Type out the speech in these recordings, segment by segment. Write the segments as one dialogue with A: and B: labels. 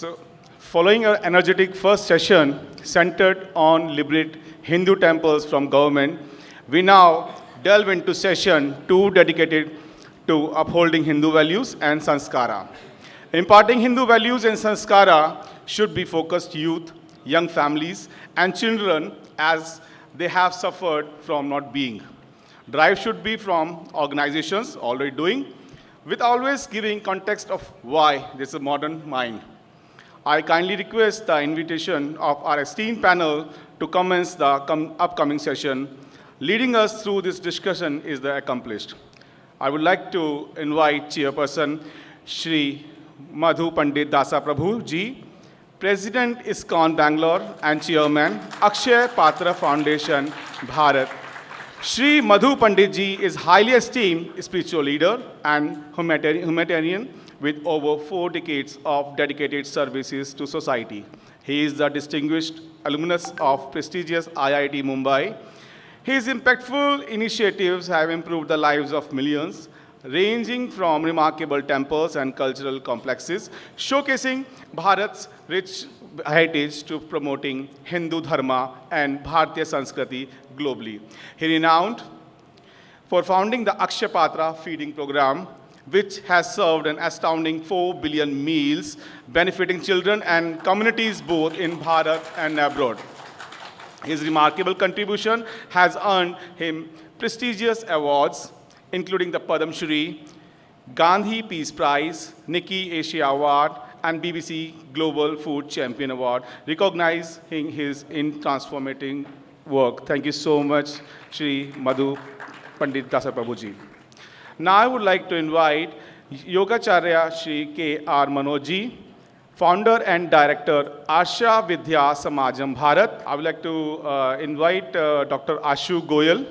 A: So, following an energetic first session centered on liberate Hindu temples from government, we now delve into session 2 dedicated to upholding Hindu values and Samskara. Imparting Hindu values and Samskara should be focused youth, young families, and children as they have suffered from not being. Drive should be from organizations already doing, with always giving context of why this is a modern mind. I kindly request the invitation of our esteemed panel to commence the upcoming session. Leading us through this discussion is the accomplished. I would like to invite Chairperson Shri Madhu Pandit Dasa Prabhu Ji, President ISKCON Bangalore and Chairman Akshaya Patra Foundation Bharat. Shri Madhu Pandit Ji is highly esteemed spiritual leader and humanitarian with over 4 decades of dedicated services to society. He is the distinguished alumnus of prestigious IIT Mumbai. His impactful initiatives have improved the lives of millions, ranging from remarkable temples and cultural complexes, showcasing Bharat's rich heritage to promoting Hindu Dharma and Bharatiya Sanskriti globally. He renowned for founding the Akshaya Patra feeding program, which has served an astounding 4 billion meals, benefiting children and communities both in Bharat and abroad. His remarkable contribution has earned him prestigious awards, including the Padma Shri, Gandhi Peace Prize, Nikki Asia Award, and BBC Global Food Champion Award, recognizing his in transformating work. Thank you so much, Shri Madhu Pandit Dasa Prabhu Ji. Now I would like to invite Yogacarya Shri K.R. Manoj Ji, founder and director, Aarsha Vidya Samajam Bharat. I would like to invite Dr. Ashu Goyal.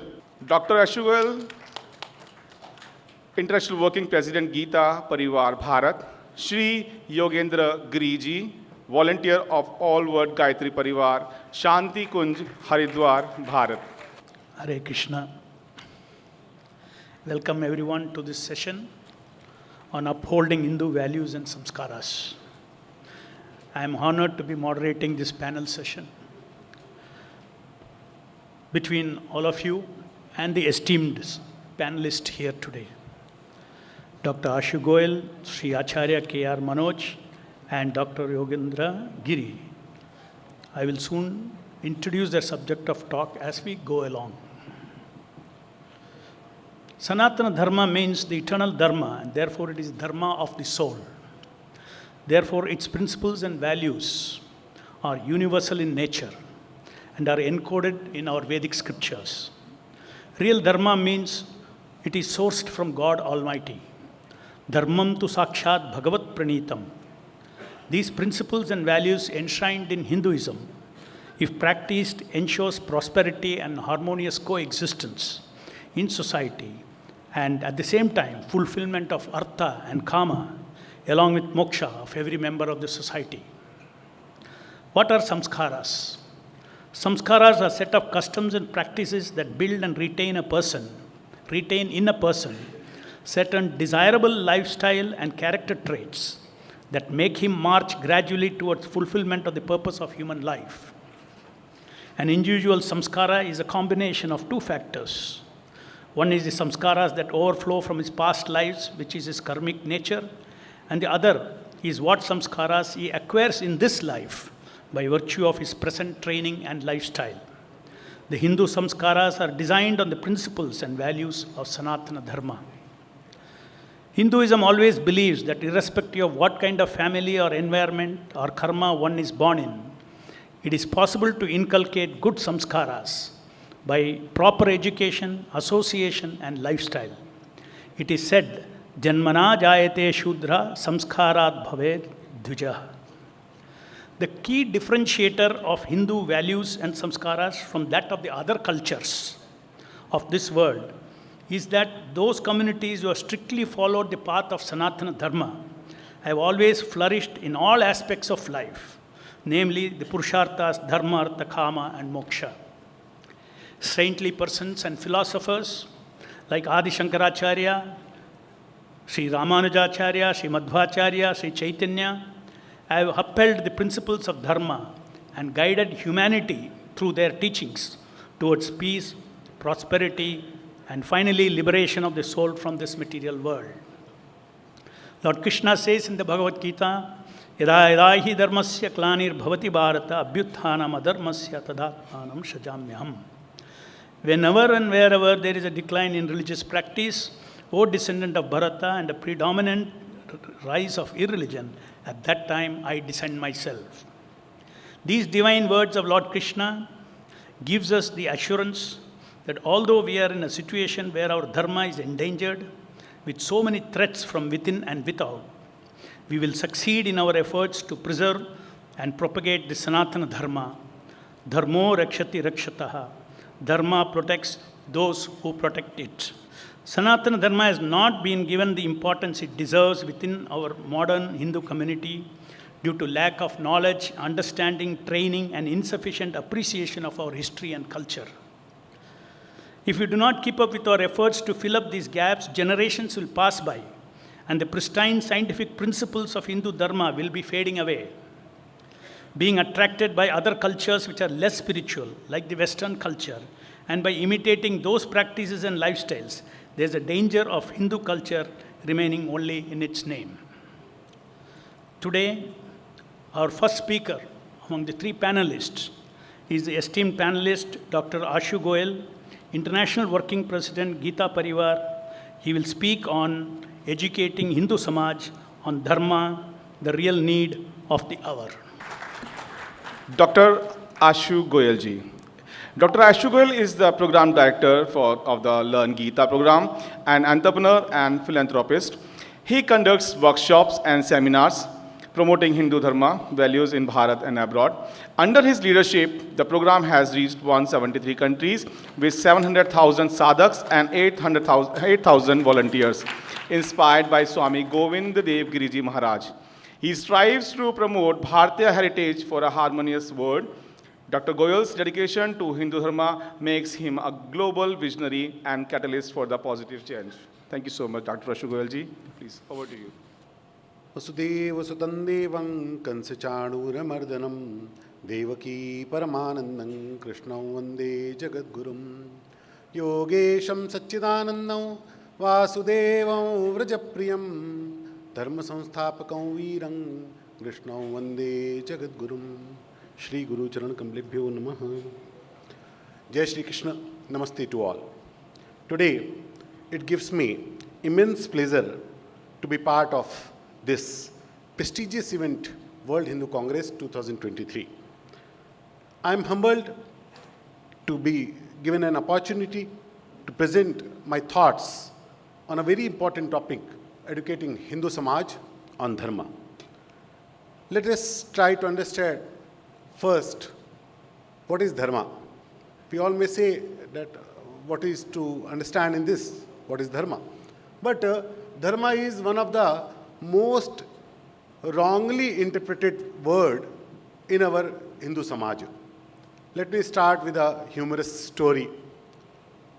A: Dr. Ashu Goyal, International Working President, Geeta, Parivar, Bharat. Shri Yogendra, Giri Ji, volunteer of All World Gayatri Parivar, Shantikunj, Haridwar, Bharat.
B: Hare Krishna. Welcome everyone to this session on upholding Hindu values and samskaras. I am honored to be moderating this panel session between all of you and the esteemed panelists here today. Dr. Ashu Goyal, Sri Acharya K.R. Manoj, and Dr. Yogendra Giri. I will soon introduce their subject of talk as we go along. Sanatana Dharma means the eternal Dharma, and therefore it is Dharma of the soul. Therefore, its principles and values are universal in nature and are encoded in our Vedic scriptures. Real Dharma means it is sourced from God Almighty. Dharmam tu sakshat bhagavat pranitam. These principles and values enshrined in Hinduism, if practiced, ensures prosperity and harmonious coexistence in society, and at the same time, fulfillment of artha and kama, along with moksha of every member of the society. What are samskaras? Samskaras are a set of customs and practices that build and retain in a person certain desirable lifestyle and character traits that make him march gradually towards fulfillment of the purpose of human life. An individual samskara is a combination of 2 factors. One is the samskaras that overflow from his past lives, which is his karmic nature, and the other is what samskaras he acquires in this life by virtue of his present training and lifestyle. The Hindu samskaras are designed on the principles and values of Sanatana Dharma. Hinduism always believes that irrespective of what kind of family or environment or karma one is born in, it is possible to inculcate good samskaras by proper education, association, and lifestyle. It is said, Janmana jayate shudra samskarat bhaved dvija. The key differentiator of Hindu values and samskaras from that of the other cultures of this world is that those communities who have strictly followed the path of Sanatana Dharma have always flourished in all aspects of life, namely the Purusharthas, Dharma, Artha, Kama, and Moksha. Saintly persons and philosophers like Adi Shankaracharya, Sri Ramanujacharya, Sri Madhvacharya, Sri Chaitanya, have upheld the principles of Dharma and guided humanity through their teachings towards peace, prosperity, and finally liberation of the soul from this material world. Lord Krishna says in the Bhagavad Gita, Yada yada hi dharmasya klanir bhavati bharata abhyutthanam adharmasya tadatmanam shajamyaham. Whenever and wherever there is a decline in religious practice, O descendant of Bharata, and a predominant rise of irreligion, at that time I descend myself. These divine words of Lord Krishna gives us the assurance that although we are in a situation where our dharma is endangered with so many threats from within and without, we will succeed in our efforts to preserve and propagate the Sanatana Dharma. Dharmo rakshati rakshataha. Dharma protects those who protect it. Sanatana Dharma has not been given the importance it deserves within our modern Hindu community due to lack of knowledge, understanding, training, and insufficient appreciation of our history and culture. If we do not keep up with our efforts to fill up these gaps, generations will pass by, and the pristine scientific principles of Hindu Dharma will be fading away. Being attracted by other cultures which are less spiritual, like the Western culture, and by imitating those practices and lifestyles, there is a danger of Hindu culture remaining only in its name. Today, our first speaker among the three panelists is the esteemed panelist Dr. Ashu Goyal, International Working President, Geeta Parivar. He will speak on educating Hindu Samaj on Dharma, the real need of the hour.
A: Dr. Ashu Goyal ji. Dr. Ashu Goyal is the program director of the Learn Geeta program, an entrepreneur and philanthropist. He conducts workshops and seminars promoting Hindu Dharma values in Bharat and abroad. Under his leadership, the program has reached 173 countries with 700,000 sadhaks and 8,000 volunteers, inspired by Swami Govind Dev Giri Ji Maharaj. He strives to promote Bharatiya heritage for a harmonious world. Dr. Goyal's dedication to Hindu Dharma makes him a global visionary and catalyst for the positive change. Thank you so much, Dr. Ashu Goyal ji. Please, over to you.
C: Vasudev सुतन्देवं कंसचाणूरमर्दनं Devaki परमानन्दं कृष्णं वन्दे जगद्गुरुं योगेशं सच्चिदानन्दं वासुदेवं व्रजप्रियं धर्मसंस्थापकं वीरं कृष्णं वन्दे जगद्गुरुं श्री गुरु चरण कमलेभ्यो नमः. Jai Shri Krishna. Namaste to all. Today, it gives me immense pleasure to be part of this prestigious event, World Hindu Congress 2023. I am humbled to be given an opportunity to present my thoughts on a very important topic, educating Hindu Samaj on Dharma. Let us try to understand first what is Dharma. We all may say that what is to understand in this, what is Dharma. But Dharma is one of the most wrongly interpreted word in our Hindu Samaj. Let me start with a humorous story.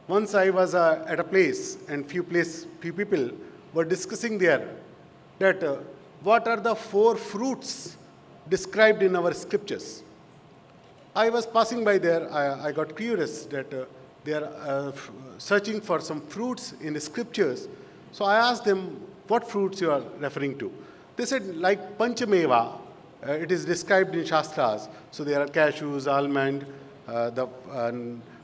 C: Once I was at a place and few people were discussing there that what are the 4 fruits described in our scriptures. I was passing by there, I got curious that they are searching for some fruits in the scriptures. So I asked them, what fruits you are referring to? They said, like Panchameva, it is described in Shastras. So there are cashews, almond, the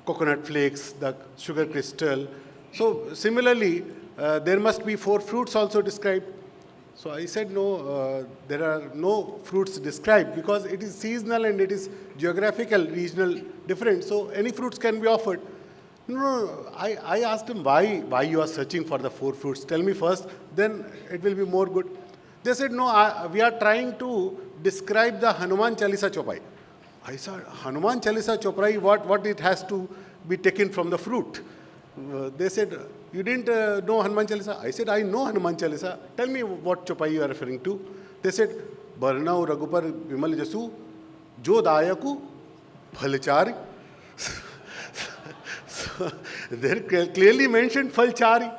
C: coconut flakes, the sugar crystal. So similarly, there must be 4 fruits also described. So I said, no, there are no fruits described because it is seasonal and it is geographical, regional different. So any fruits can be offered. No, I asked him why you are searching for the 4 fruits. Tell me first, then it will be more good. They said, no, we are trying to describe the Hanuman Chalisa Chopai. I said, Hanuman Chalisa Chopai, what it has to be taken from the fruit? They said, you didn't know Hanuman Chalisa? I said, I know Hanuman Chalisa. Tell me what Chopai you are referring to. They said, Barnau Raghupar Vimal Jasu, Jo Dayaku Phalchari. There clearly mentioned Phalchari.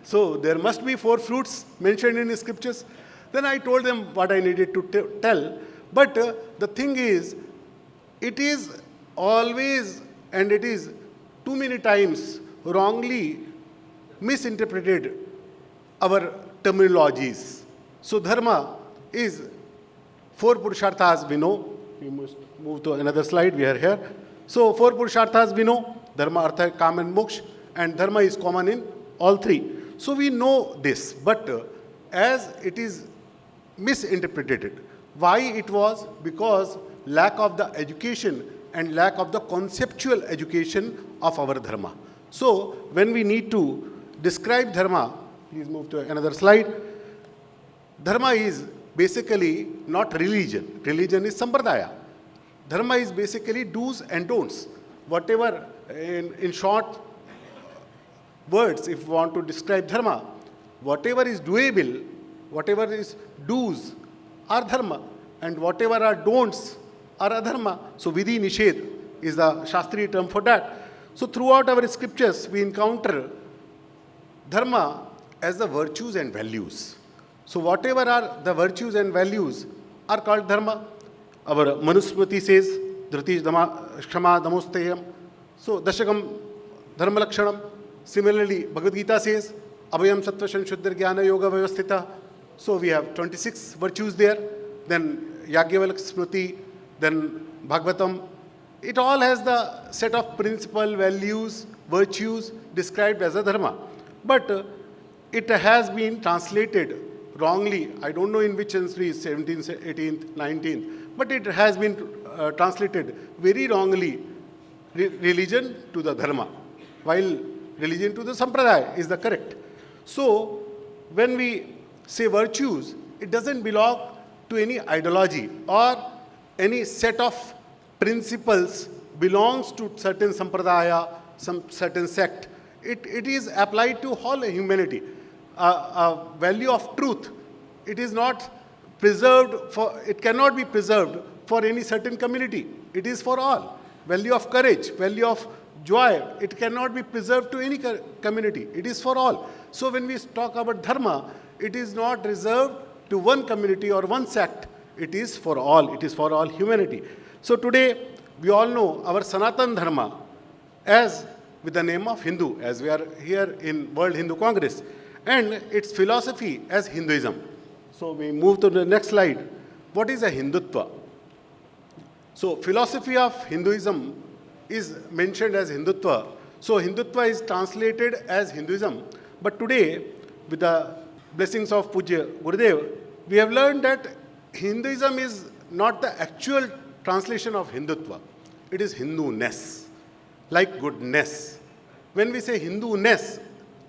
C: So there must be 4 fruits mentioned in the scriptures. Then I told them what I needed to tell. But the thing is, it is always, and it is too many times wrongly misinterpreted our terminologies. So dharma is 4 purusharthas we know. We must move to another slide. We are here. So 4 purusharthas we know. Dharma, artha, kam and moksha. And dharma is common in all 3. So we know this. But as it is misinterpreted. Why it was? Because lack of the education and lack of the conceptual education of our dharma. So when we need to describe dharma, please move to another slide. Dharma is basically not religion. Religion is sampradaya. Dharma is basically do's and don'ts. Whatever, in short words, if we want to describe dharma, whatever is doable, whatever is do's are dharma, and whatever are don'ts are adharma. So vidhi nishedh is the Shastriya term for that. So throughout our scriptures, we encounter dharma as the virtues and values. So whatever are the virtues and values are called dharma. Our Manusmriti says, Dhriti Kshama Damosteyam. So Dashakam Dharma Lakshanam. Similarly, Bhagavad Gita says, Abhayam Sattva Shuddhar Jnana Yoga Vyavasthita. So we have 26 virtues there. Then Yagyavalk Smriti, then Bhagavatam. It all has the set of principle, values, virtues described as a dharma. But it has been translated wrongly. I don't know in which century, 17th, 18th, 19th. But it has been translated very wrongly, religion to the dharma, while religion to the sampradaya is the correct. So when we say virtues, it doesn't belong to any ideology or any set of principles belongs to certain sampradaya, some certain sect. It is applied to all humanity. A value of truth, it is not preserved for, it cannot be preserved for any certain community. It is for all. Value of courage, value of joy, it cannot be preserved to any community. It is for all. So when we talk about dharma, it is not reserved to one community or one sect. It is for all. It is for all humanity. So today, we all know our Sanatan Dharma as with the name of Hindu, as we are here in World Hindu Congress, and its philosophy as Hinduism. So we move to the next slide. What is a Hindutva? So philosophy of Hinduism is mentioned as Hindutva. So Hindutva is translated as Hinduism. But today, with the blessings of Pujya Gurudev, we have learned that Hinduism is not the actual translation of Hindutva. It is Hindu-ness, like goodness. When we say Hindu-ness,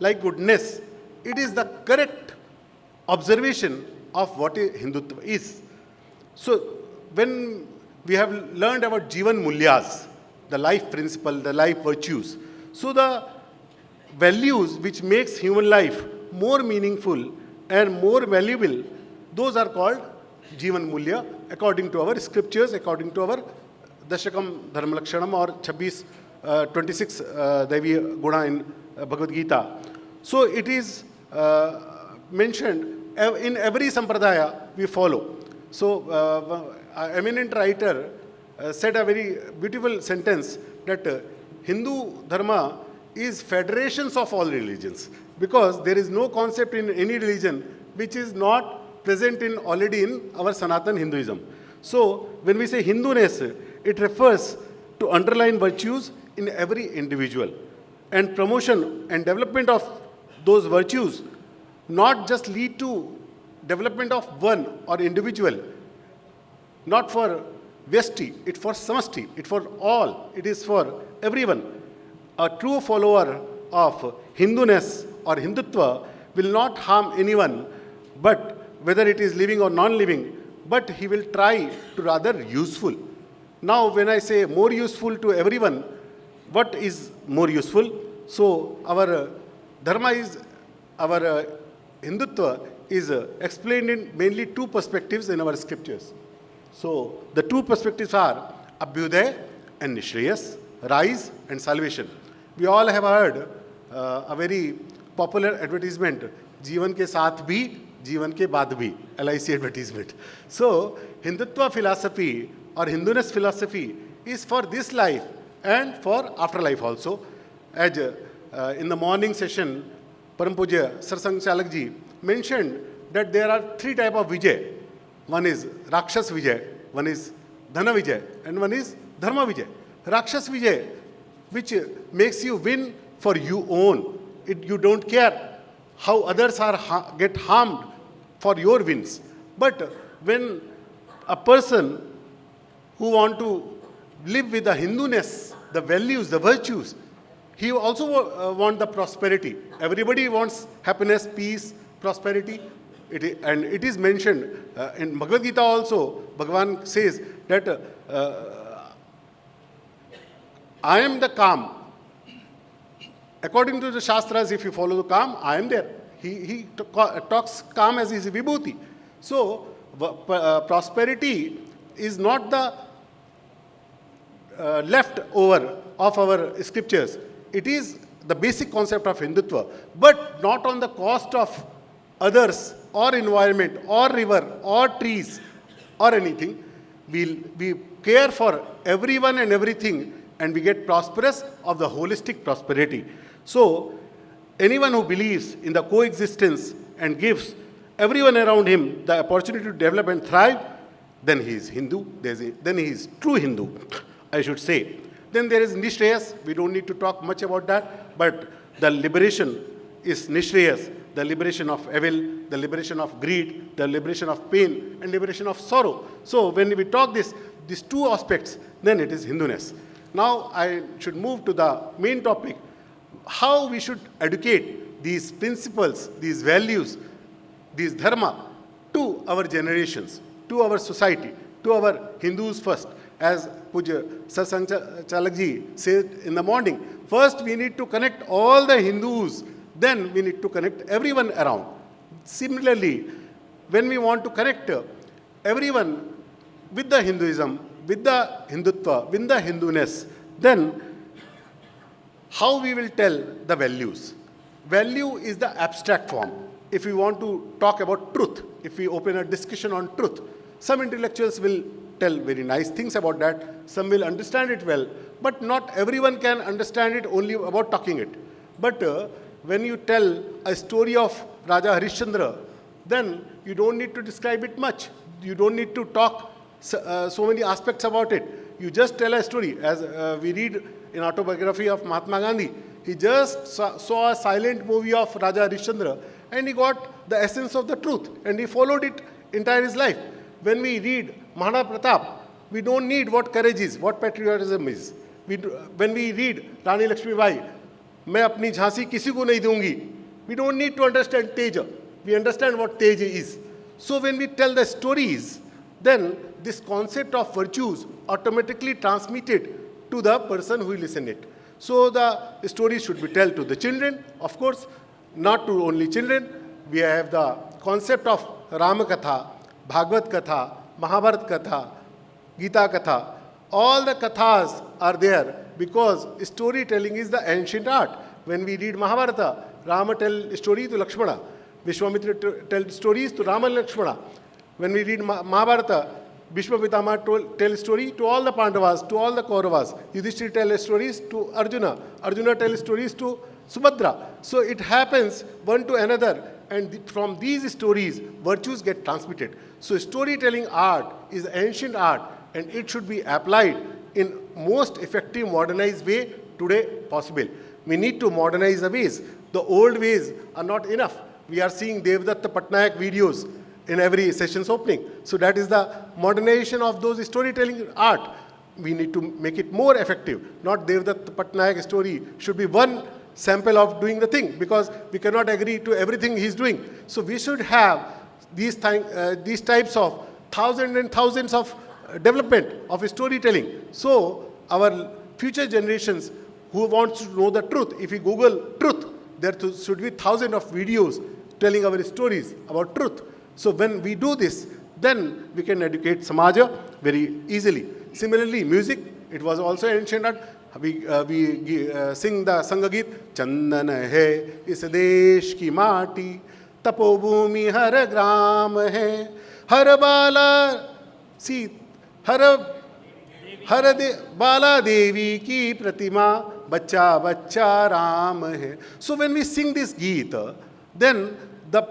C: like goodness, it is the correct observation of what Hindutva is. So when we have learned about Jivan Mulyas, the life principle, the life virtues, so the values which makes human life more meaningful and more valuable, those are called Jivan Mulya according to our scriptures, according to our Dashakam Dharma Lakshanam or 26 Devi Guna in Bhagavad Gita. So it is mentioned in every sampradaya we follow. So an eminent writer said a very beautiful sentence that Hindu Dharma is federations of all religions, because there is no concept in any religion which is not present in already in our Sanatan Hinduism. So when we say Hindu-ness, it refers to underlying virtues in every individual, and promotion and development of those virtues not just lead to development of one or individual, not for Vyasti, it for Samasti, it for all, it is for everyone. A true follower of Hindu-ness or Hindutva will not harm anyone, but whether it is living or non-living, but he will try to rather useful. Now when I say more useful to everyone, what is more useful? So our dharma is, our Hindutva is explained in mainly two perspectives in our scriptures. So the two perspectives are Abhyuday and Nishreyas, rise and salvation. We all have heard a very popular advertisement, Jeevan ke saath bhi जीवन के बाद भी, LIC advertisement. So Hindutva philosophy or Hinduness philosophy is for this life and for afterlife also. As in the morning session, Param Pujya Sarsang Chalak ji mentioned that there are three types of Vijay. One is Rakshas Vijay, one is Dhana Vijay, and one is Dharma Vijay. Rakshas Vijay, which makes you win for you own. You don't care how others get harmed for your wins. But when a person who want to live with the Hinduness, the values, the virtues, he also want the prosperity. Everybody wants happiness, peace, prosperity. And it is mentioned in Bhagavad Gita also, Bhagavan says that I am the calm. According to the Shastras, if you follow the calm, I am there. He talks calm as his vibhuti. So, prosperity is not the leftover of our scriptures. It is the basic concept of Hindutva, but not on the cost of others or environment or river or trees or anything. We care for everyone and everything, and we get prosperous of the holistic prosperity. So, anyone who believes in the coexistence and gives everyone around him the opportunity to develop and thrive, then he is Hindu, then he is true Hindu, I should say. Then there is Nishreyas. We don't need to talk much about that, but the liberation is Nishreyas, the liberation of evil, the liberation of greed, the liberation of pain, and liberation of sorrow. So when we talk these two aspects, then it is Hinduness. Now I should move to the main topic, how we should educate these principles, these values, these dharma to our generations, to our society, to our Hindus first. As Puja Satsang Chalak ji said in the morning, first we need to connect all the Hindus, then we need to connect everyone around. Similarly, when we want to connect everyone with the Hinduism, with the Hindutva, with the Hinduness, then how we will tell the values? Value is the abstract form. If we want to talk about truth, if we open a discussion on truth, some intellectuals will tell very nice things about that, some will understand it well, but not everyone can understand it only about talking it. But when you tell a story of Raja Harishchandra, then you don't need to describe it much. You don't need to talk so many aspects about it. You just tell a story. As we read in autobiography of Mahatma Gandhi, he just saw a silent movie of Raja Harishchandra and he got the essence of the truth and he followed it entire his life. When we read Mahana Pratap, we don't need what courage is, what patriotism is. When we read Rani Lakshmi Bai, मैं अपनी झांसी किसी को नहीं दूंगी, we don't need to understand Teja. We understand what Teja is. So when we tell the stories, then this concept of virtues automatically transmitted to the person who listen it. So the stories should be told to the children, of course, not to only children. We have the concept of Rama Katha, Bhagavad Katha, Mahabharat Katha, Geeta Katha. All the kathas are there because storytelling is the ancient art. When we read Mahabharata, Rama tells story to Lakshmana, Vishwamitra tells stories to Rama and Lakshmana. When we read Mahabharata, Bhishma Pitama tells story to all the Pandavas, to all the Kauravas. Yudhishthira tells stories to Arjuna. Arjuna tells stories to Subhadra. So it happens one to another, and from these stories, virtues get transmitted. So storytelling art is ancient art, and it should be applied in most effective modernized way today possible. We need to modernize the ways. The old ways are not enough. We are seeing Devdatta Patnaik videos in every session's opening. So that is the modernization of those storytelling art. We need to make it more effective. Not Devdatta Patnaik story should be one sample of doing the thing, because we cannot agree to everything he's doing. So we should have these types of thousands and thousands of development of storytelling. So our future generations who wants to know the truth, if we Google truth, there should be thousands of videos telling our stories about truth. So when we do this, then we can educate Samaja very easily. Similarly, music, it was also ancient art. We sing the Sangageet, Chandan hai is desh ki maati, तपोभूमि हर ग्राम है, हर बाला सी हर हर बाला देवी की प्रतिमा, बच्चा बच्चा राम है. So when we sing this Geeta, then the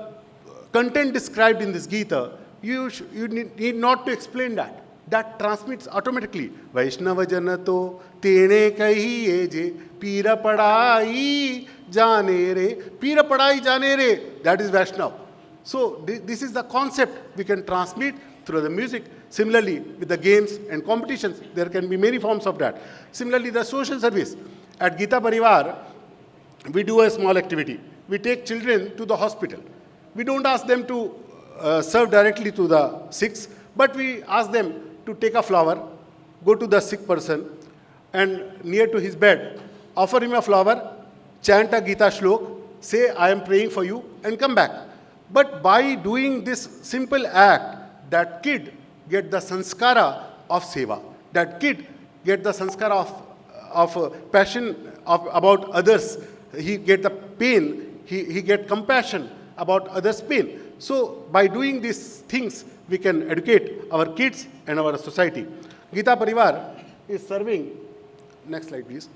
C: content described in this Geeta, you need not to explain that. That transmits automatically. Vaishnava jana to tene kahiye je, pira padai jane re. Pira padai jane re, that is Vaishnava. So this is the concept we can transmit through the music. Similarly, with the games and competitions, there can be many forms of that. Similarly, the social service. At Geeta Parivar, we do a small activity. We take children to the hospital. We don't ask them to serve directly to the sick, but we ask them to take a flower, go to the sick person, and near to his bed, offer him a flower, chant a Gita shlok, say, I am praying for you, and come back. But by doing this simple act, that kid get the sanskara of seva. That kid get the sanskara of passion about others. He get the pain. He get compassion about others' pain. So by doing these things, we can educate our kids and our society. Geeta Parivar is serving, next slide please.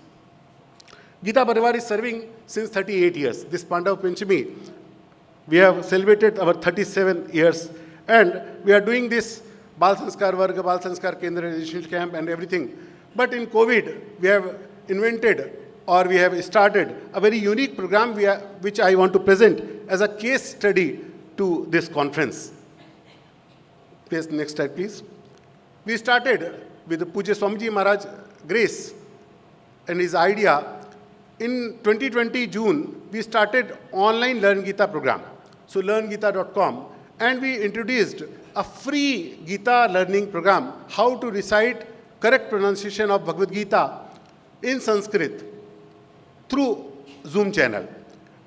C: Geeta Parivar is serving since 38 years. This Pandav Panchami, we have celebrated our 37 years, and we are doing this Bal Sanskar Varga, Bal Sanskar Kendra Residential Camp and everything. But in COVID, we have invented or we have started a very unique program which I want to present as a case study to this conference. Please, next slide, please. We started with the Puja Swamiji Maharaj Grace and his idea. In 2020 June, we started online Learn Geeta program. So learngeeta.com, and we introduced a free Geeta learning program, how to recite correct pronunciation of Bhagavad Gita in Sanskrit through Zoom channel.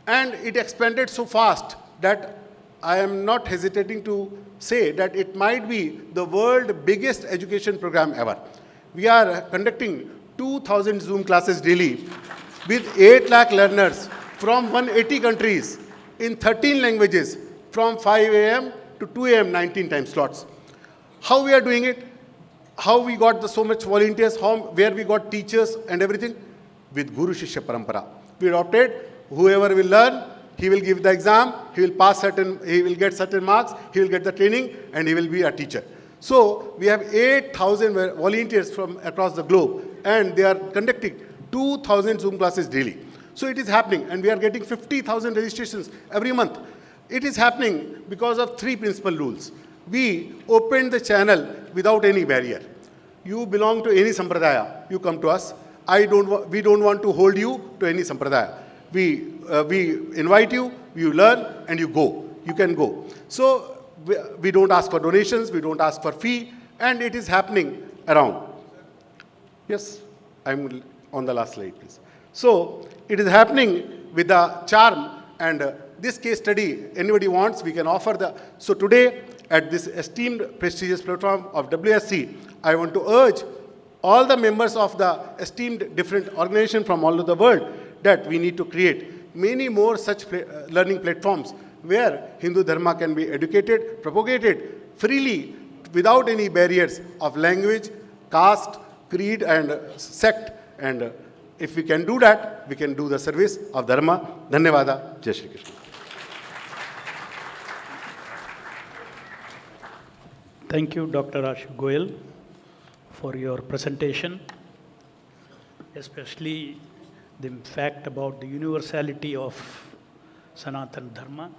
C: And it expanded so fast that I am not hesitating to say that it might be the world's biggest education program ever. We are conducting 2,000 Zoom classes daily with 8 lakh learners from 180 countries in 13 languages from 5 a.m. to 2 a.m. 19 time slots. How we are doing it? How we got so much volunteers? Where we got teachers and everything? With Guru Shishya Parampara. We adopted, whoever will learn, he will give the exam, he will get certain marks, he will get the training, and he will be a teacher. So we have 8,000 volunteers from across the globe, and they are conducting 2,000 Zoom classes daily. So it is happening, and we are getting 50,000 registrations every month. It is happening because of 3 principal rules. We opened the channel without any barrier. You belong to any sampradaya, you come to us. We don't want to hold you to any sampradaya. We invite you, you learn, and you go. You can go. So we don't ask for donations, we don't ask for fee, and it is happening around. Yes, I'm on the last slide, please. So it is happening with the charm, and this case study, anybody wants, we can offer the. So today, at this esteemed, prestigious platform of WHC, I want to urge all the members of the esteemed different organizations from all over the world that we need to create many more such learning platforms where Hindu Dharma can be educated, propagated freely without any barriers of language, caste, creed, and sect. And if we can do that, we can do the service of Dharma. Dhanyavada. Jai Shri Krishna.
B: Thank you, Dr. Ashu Goyal, for your presentation, especially the fact about the universality of Sanatana Dharma,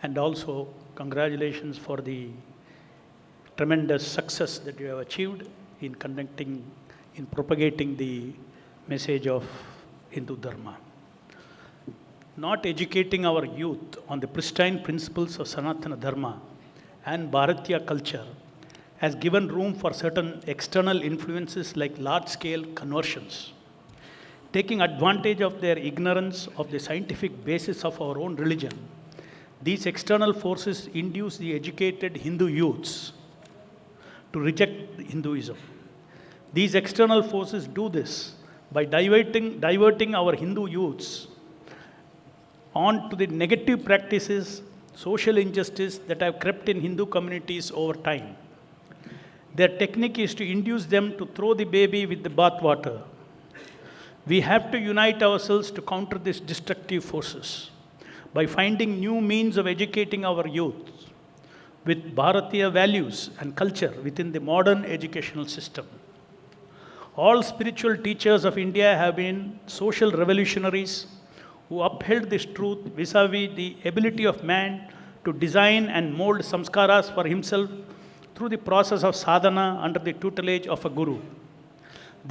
B: and also congratulations for the tremendous success that you have achieved in propagating the message of Hindu Dharma. Not educating our youth on the pristine principles of Sanatana Dharma and Bharatiya culture has given room for certain external influences like large-scale conversions. Taking advantage of their ignorance of the scientific basis of our own religion, these external forces induce the educated Hindu youths to reject Hinduism. These external forces do this by diverting our Hindu youths on to the negative practices, social injustice that have crept in Hindu communities over time. Their technique is to induce them to throw the baby with the bathwater. We have to unite ourselves to counter these destructive forces by finding new means of educating our youth with Bharatiya values and culture within the modern educational system. All spiritual teachers of India have been social revolutionaries who upheld this truth vis-a-vis the ability of man to design and mold samskaras for himself through the process of sadhana under the tutelage of a guru.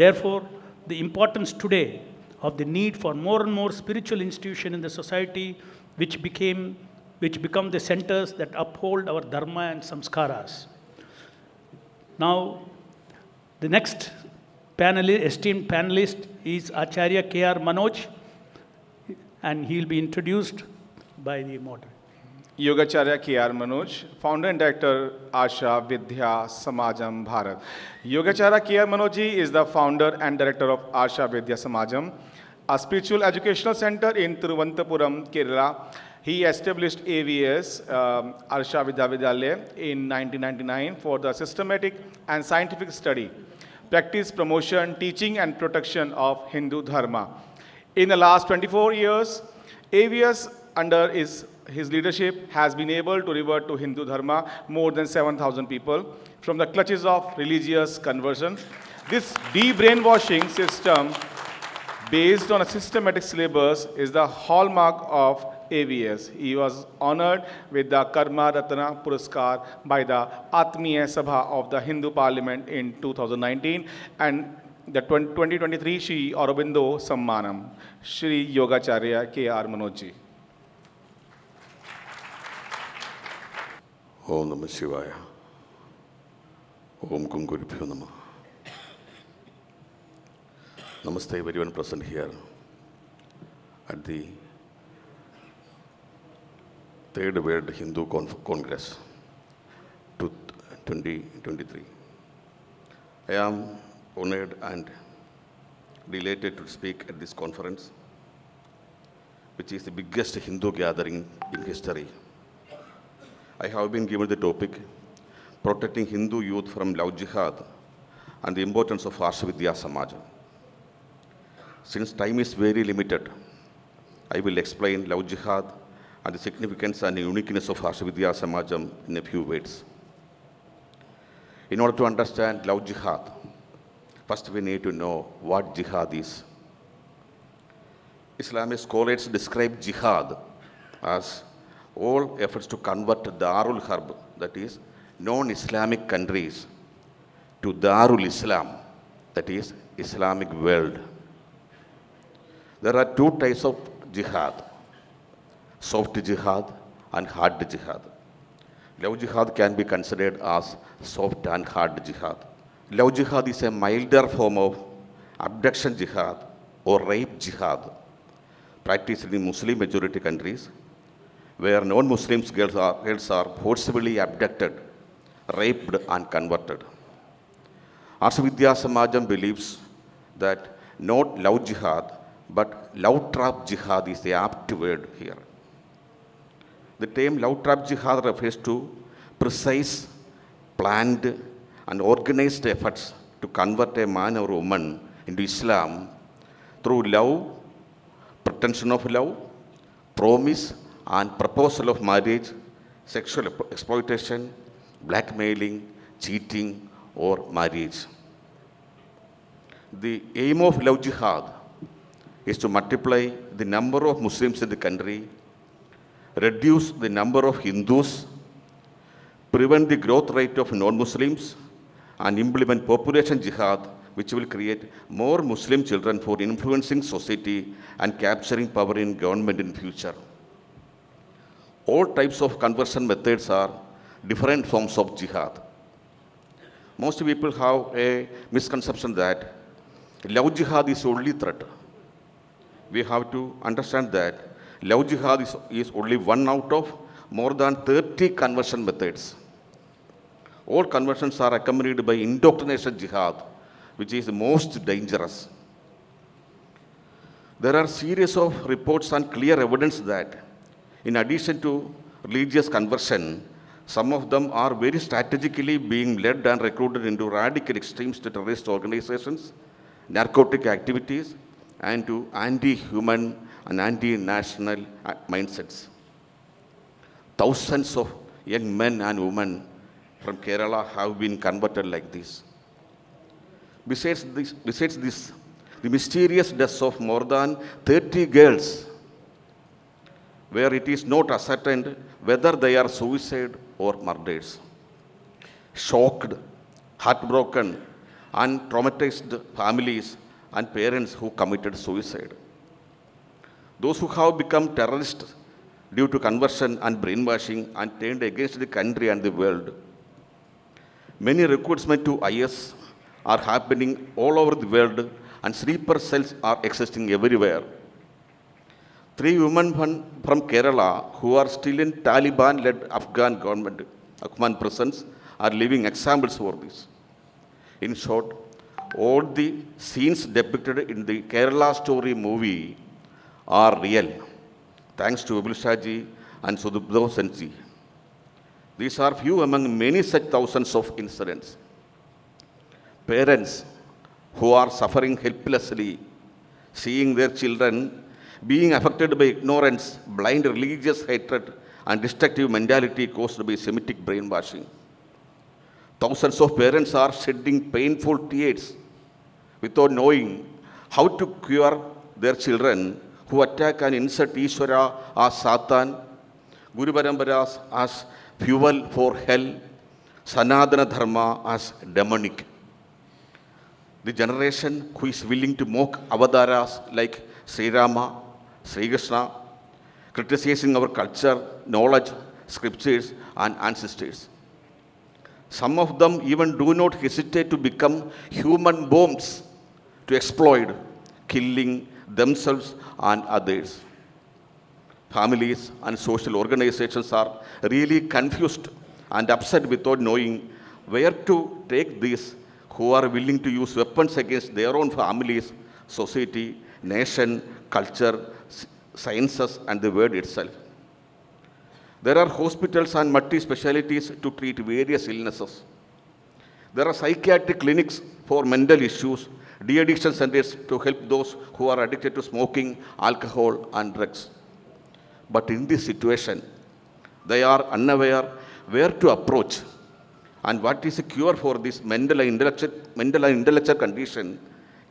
B: Therefore, the importance today of the need for more and more spiritual institutions in the society which become the centers that uphold our dharma and samskaras. Now, the next esteemed panelist is Acharya K.R. Manoj, and he will be introduced by the moderator.
A: Yogacharya K.R. Manoj, founder and director, Aarsha, Vidya, Samajam, Bharat. Yogacharya K.R. Manoj is the founder and director of Aarsha Vidya Samajam, a spiritual educational center in Thiruvananthapuram, Kerala. He established AVS, Aarsha Vidya Vidyalaya, in 1999 for the systematic and scientific study, practice, promotion, teaching and protection of Hindu Dharma. In the last 24 years, AVS under his leadership has been able to revert to Hindu Dharma more than 7,000 people from the clutches of religious conversion. This de-brainwashing system based on a systematic syllabus is the hallmark of AVS. He was honored with the Karma Ratna Puraskar by the Atmiya Sabha of the Hindu Parliament in 2019 and the 2023 Shri Aurobindo Sammanam. Shri Yogacharya K.R. Manoj.
D: Om Namah Shivaya. Om Gurubhyo Namah. Namaste everyone present here at the Third World Hindu Congress 2023. I am honored and delighted to speak at this conference, which is the biggest Hindu gathering in history. I have been given the topic, Protecting Hindu Youth from Love Jihad and the Importance of Aarsha Vidya Samajam. Since time is very limited, I will explain Love Jihad and the significance and uniqueness of Aarsha Vidya Samajam in a few words. In order to understand Love Jihad, first we need to know what jihad is. Islamic scholars describe jihad as all efforts to convert Darul Harb, that is, non-Islamic countries, to Darul Islam, that is, Islamic world. There are two types of jihad, soft jihad and hard jihad. Love jihad can be considered as soft and hard jihad. Love jihad is a milder form of abduction jihad or rape jihad, practiced in Muslim majority countries, where non-Muslim girls are forcibly abducted, raped and converted. Aarsha Vidya Samajam believes that not love jihad, but love trap jihad is the apt word here. The term love trap jihad refers to precise, planned and organized efforts to convert a man or woman into Islam through love, pretension of love, promise and proposal of marriage, sexual exploitation, blackmailing, cheating or marriage. The aim of love jihad is to multiply the number of Muslims in the country, reduce the number of Hindus, prevent the growth rate of non-Muslims, and implement population jihad, which will create more Muslim children for influencing society and capturing power in government in future. All types of conversion methods are different forms of jihad. Most people have a misconception that love jihad is only threat. We have to understand that love jihad is only one out of more than 30 conversion methods. All conversions are accompanied by indoctrination jihad, which is the most dangerous. There are series of reports and clear evidence that, in addition to religious conversion, some of them are very strategically being led and recruited into radical extremist terrorist organizations, narcotic activities, and to anti-human and anti-national mindsets. Thousands of young men and women from Kerala have been converted like this. Besides this, the mysterious deaths of more than 30 girls, where it is not ascertained whether they are suicide or murders. Shocked, heartbroken, and traumatized families and parents who committed suicide. Those who have become terrorists due to conversion and brainwashing and turned against the country and the world. Many recruitments to IS are happening all over the world, and sleeper cells are existing everywhere. 3 women from Kerala who are still in Taliban-led Afghan government, Afghan prisons, are living examples for this. In short, all the scenes depicted in the Kerala story movie are real, thanks to Abulshaji and Sudubdo Sensi. These are few among many such thousands of incidents. Parents who are suffering helplessly, seeing their children being affected by ignorance, blind religious hatred, and destructive mentality caused by Semitic brainwashing. Thousands of parents are shedding painful tears without knowing how to cure their children who attack and insult Ishvara as Satan, Guru Parambaras as fuel for hell, Sanatana Dharma as demonic. The generation who is willing to mock avataras like Sri Rama, Sri Krishna, criticizing our culture, knowledge, scriptures, and ancestors. Some of them even do not hesitate to become human bombs to exploit, killing themselves and others. Families and social organizations are really confused and upset without knowing where to take these who are willing to use weapons against their own families, society, nation, culture, sciences, and the world itself. There are hospitals and multi-specialties to treat various illnesses. There are psychiatric clinics for mental issues, de-addiction centers to help those who are addicted to smoking, alcohol, and drugs. But in this situation, they are unaware where to approach and what is a cure for this mental and intellectual condition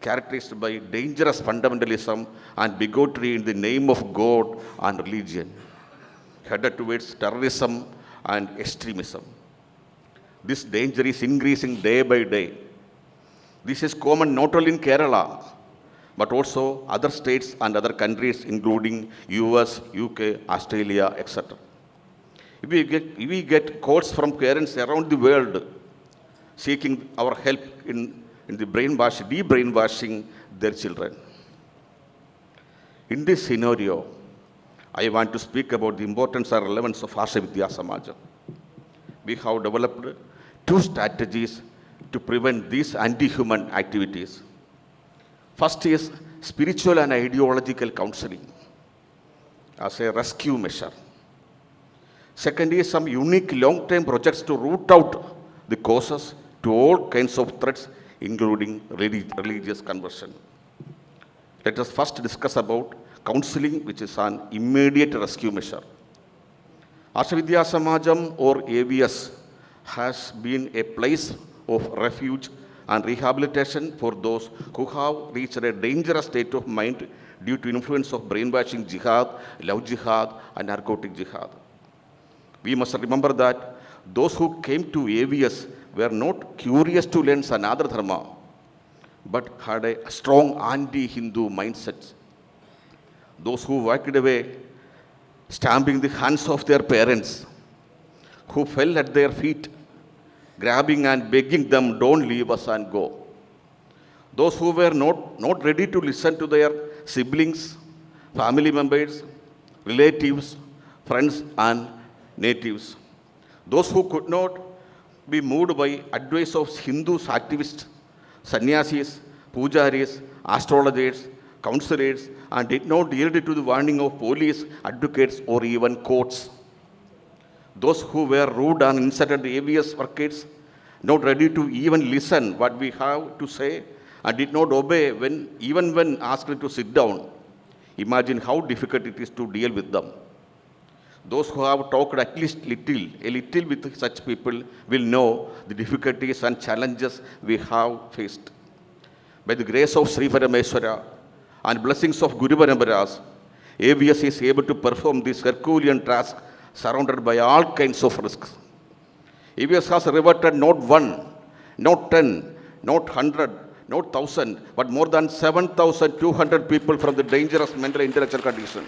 D: characterized by dangerous fundamentalism and bigotry in the name of God and religion, headed towards terrorism and extremism. This danger is increasing day by day. This is common not only in Kerala, but also other states and other countries, including US, UK, Australia, etc. If we get calls from parents around the world seeking our help in the de-brainwashing their children. In this scenario, I want to speak about the importance and relevance of Aarsha Vidya Samajam. We have developed 2 strategies to prevent these anti-human activities. First is spiritual and ideological counseling as a rescue measure. Second is some unique long-term projects to root out the causes to all kinds of threats, including religious conversion. Let us first discuss about counseling, which is an immediate rescue measure. Aarsha Vidya Samajam, or AVS, has been a place of refuge and rehabilitation for those who have reached a dangerous state of mind due to influence of brainwashing jihad, love jihad, and narcotic jihad. We must remember that those who came to AVS were not curious to learn another dharma, but had a strong anti-Hindu mindset. Those who walked away stamping the hands of their parents, who fell at their feet, grabbing and begging them, don't leave us and go. Those who were not ready to listen to their siblings, family members, relatives, friends, and natives. Those who could not be moved by advice of Hindus, activists, sannyasis, pujaris, astrologers, counselors, and did not yield to the warning of police, advocates, or even courts. Those who were rude and insulted the AVS workers, not ready to even listen what we have to say, and did not obey even when asked to sit down. Imagine how difficult it is to deal with them. Those who have talked at least a little with such people will know the difficulties and challenges we have faced. By the grace of Shri Parameswara and blessings of Guru Parambaras, AVS is able to perform this Herculean task surrounded by all kinds of risks. AVS has reverted not one, not 10, not 100, not 1,000, but more than 7,200 people from the dangerous mental and intellectual condition.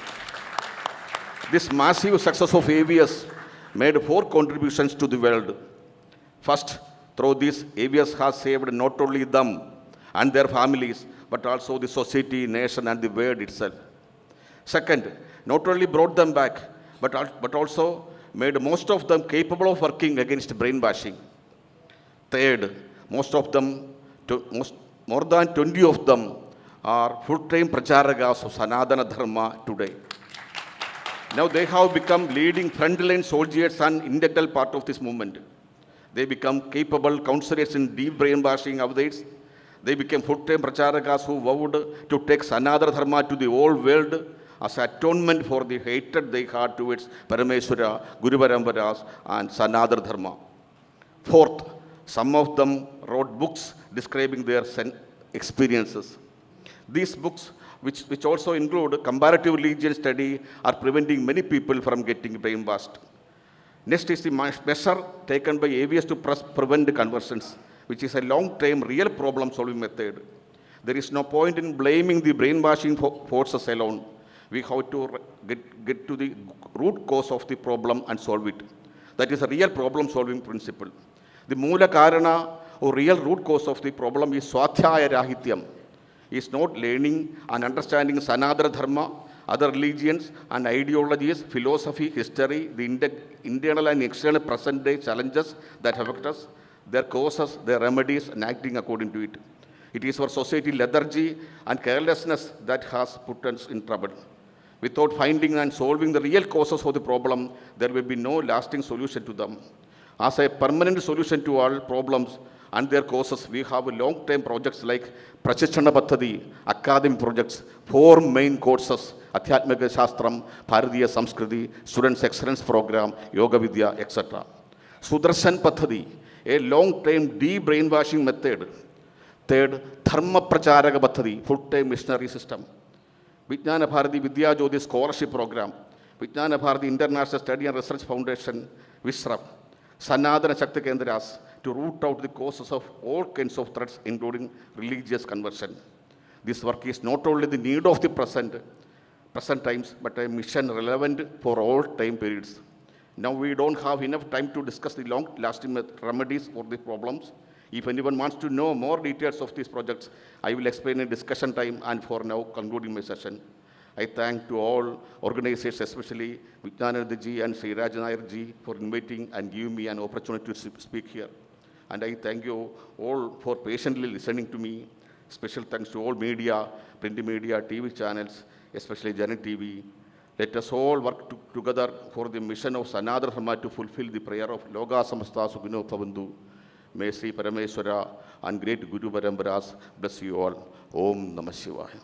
D: This massive success of AVS made 4 contributions to the world. First, through this, AVS has saved not only them and their families, but also the society, nation, and the world itself. Second, not only brought them back, but also made most of them capable of working against brainwashing. Third, more than 20 of them are full-time pracharakas of Sanatana Dharma today. Now they have become leading frontline soldiers and integral part of this movement. They become capable counselors in deep brainwashing others. They became full-time pracharakas who vowed to take Sanatana Dharma to the whole world as atonement for the hatred they had towards Parameswara, Guru Parambaras, and Sanatana Dharma. Fourth, some of them wrote books describing their experiences. These books, which also include comparative religion study, are preventing many people from getting brainwashed. Next is the measure taken by AVS to prevent conversions, which is a long-term real problem-solving method. There is no point in blaming the brainwashing forces alone. We have to get to the root cause of the problem and solve it. That is a real problem-solving principle. The Moola Karana, or real root cause of the problem, is Swadhyaya Rahityam. Is not learning and understanding Sanatana Dharma, other religions and ideologies, philosophy, history, the internal and external present-day challenges that affect us, their causes, their remedies, and acting according to it. It is our society lethargy and carelessness that has put us in trouble. Without finding and solving the real causes of the problem, there will be no lasting solution to them. As a permanent solution to all problems and their causes, we have long-term projects like Prachishana Pathadi, academic projects, 4 main courses, Adhyatmika Shastram, Bharatiya Samskriti, Students Excellence Program, Yoga Vidya, etc. Sudarshan Pathadi, a long-term de-brainwashing method. Third, Dharma Pracharaka Pathadi, full-time missionary system. Vijnana Bharati Vidya Jyoti Scholarship Program, Vijnana Bharati International Study and Research Foundation, VISRA, Sanatana Shakti Kendras, to root out the causes of all kinds of threats, including religious conversion. This work is not only the need of the present times, but a mission relevant for all time periods. Now we don't have enough time to discuss the long-lasting remedies for the problems. If anyone wants to know more details of these projects, I will explain in discussion time, and for now concluding my session. I thank to all organizers, especially Vijnananda ji and Sri Rajanayar ji, for inviting and giving me an opportunity to speak here. And I thank you all for patiently listening to me. Special thanks to all media, print media, TV channels, especially Janet TV. Let us all work together for the mission of Sanatana Dharma to fulfill the prayer of Loka Samasta Sukhino Bhavantu. May Sri Parameswara and great Guru Parambaras bless you all. Om Namah Shivaya.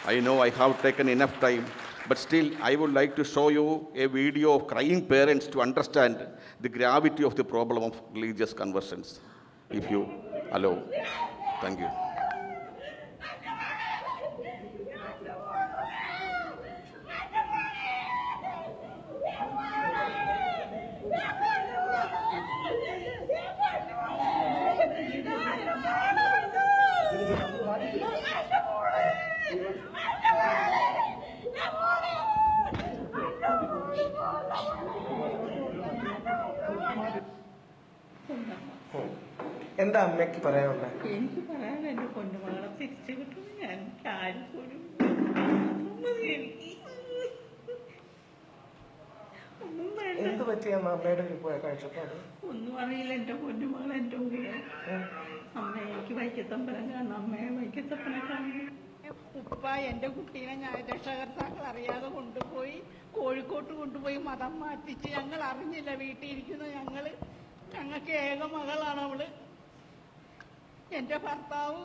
D: I know I have taken enough time, but still I would like to show you a video of crying parents to understand the gravity of the problem of religious conversions, if you allow. Thank you.
E: എന്താ അമ്മയ്ക്ക് പറയാനുള്ളത്?
F: എനിക്ക് പറയാൻ എൻ്റെ പൊന്നുമകളെ തിരിച്ചു കിട്ടും. ഞാൻ ആരും പോലും ഒന്നും വേണ്ട.
E: എന്ത് പറ്റിയമ്മ അമ്മയുടെ ഒരു കാഴ്ചപ്പാട്?
F: ഒന്നും അറിയില്ല. എൻ്റെ പൊന്നുമകൾ എൻ്റെ മുമ്പിൽ അമ്മ എനിക്ക് വൈക്കത്തമ്പലം കാണണം, അമ്മയെ വൈക്കത്തപ്പനെ കാണണം. ഉപ്പ എൻ്റെ കുട്ടീനെ രക്ഷകർത്താക്കൾ അറിയാതെ കൊണ്ടുപോയി കോഴിക്കോട്ട് കൊണ്ടുപോയി മതം മാറ്റിച്ച് ഞങ്ങൾ അറിഞ്ഞില്ല. വീട്ടിൽ ഇരിക്കുന്ന ഞങ്ങൾക്ക് ഏക മകളാണ് അവള്. എൻ്റെ ഭർത്താവ്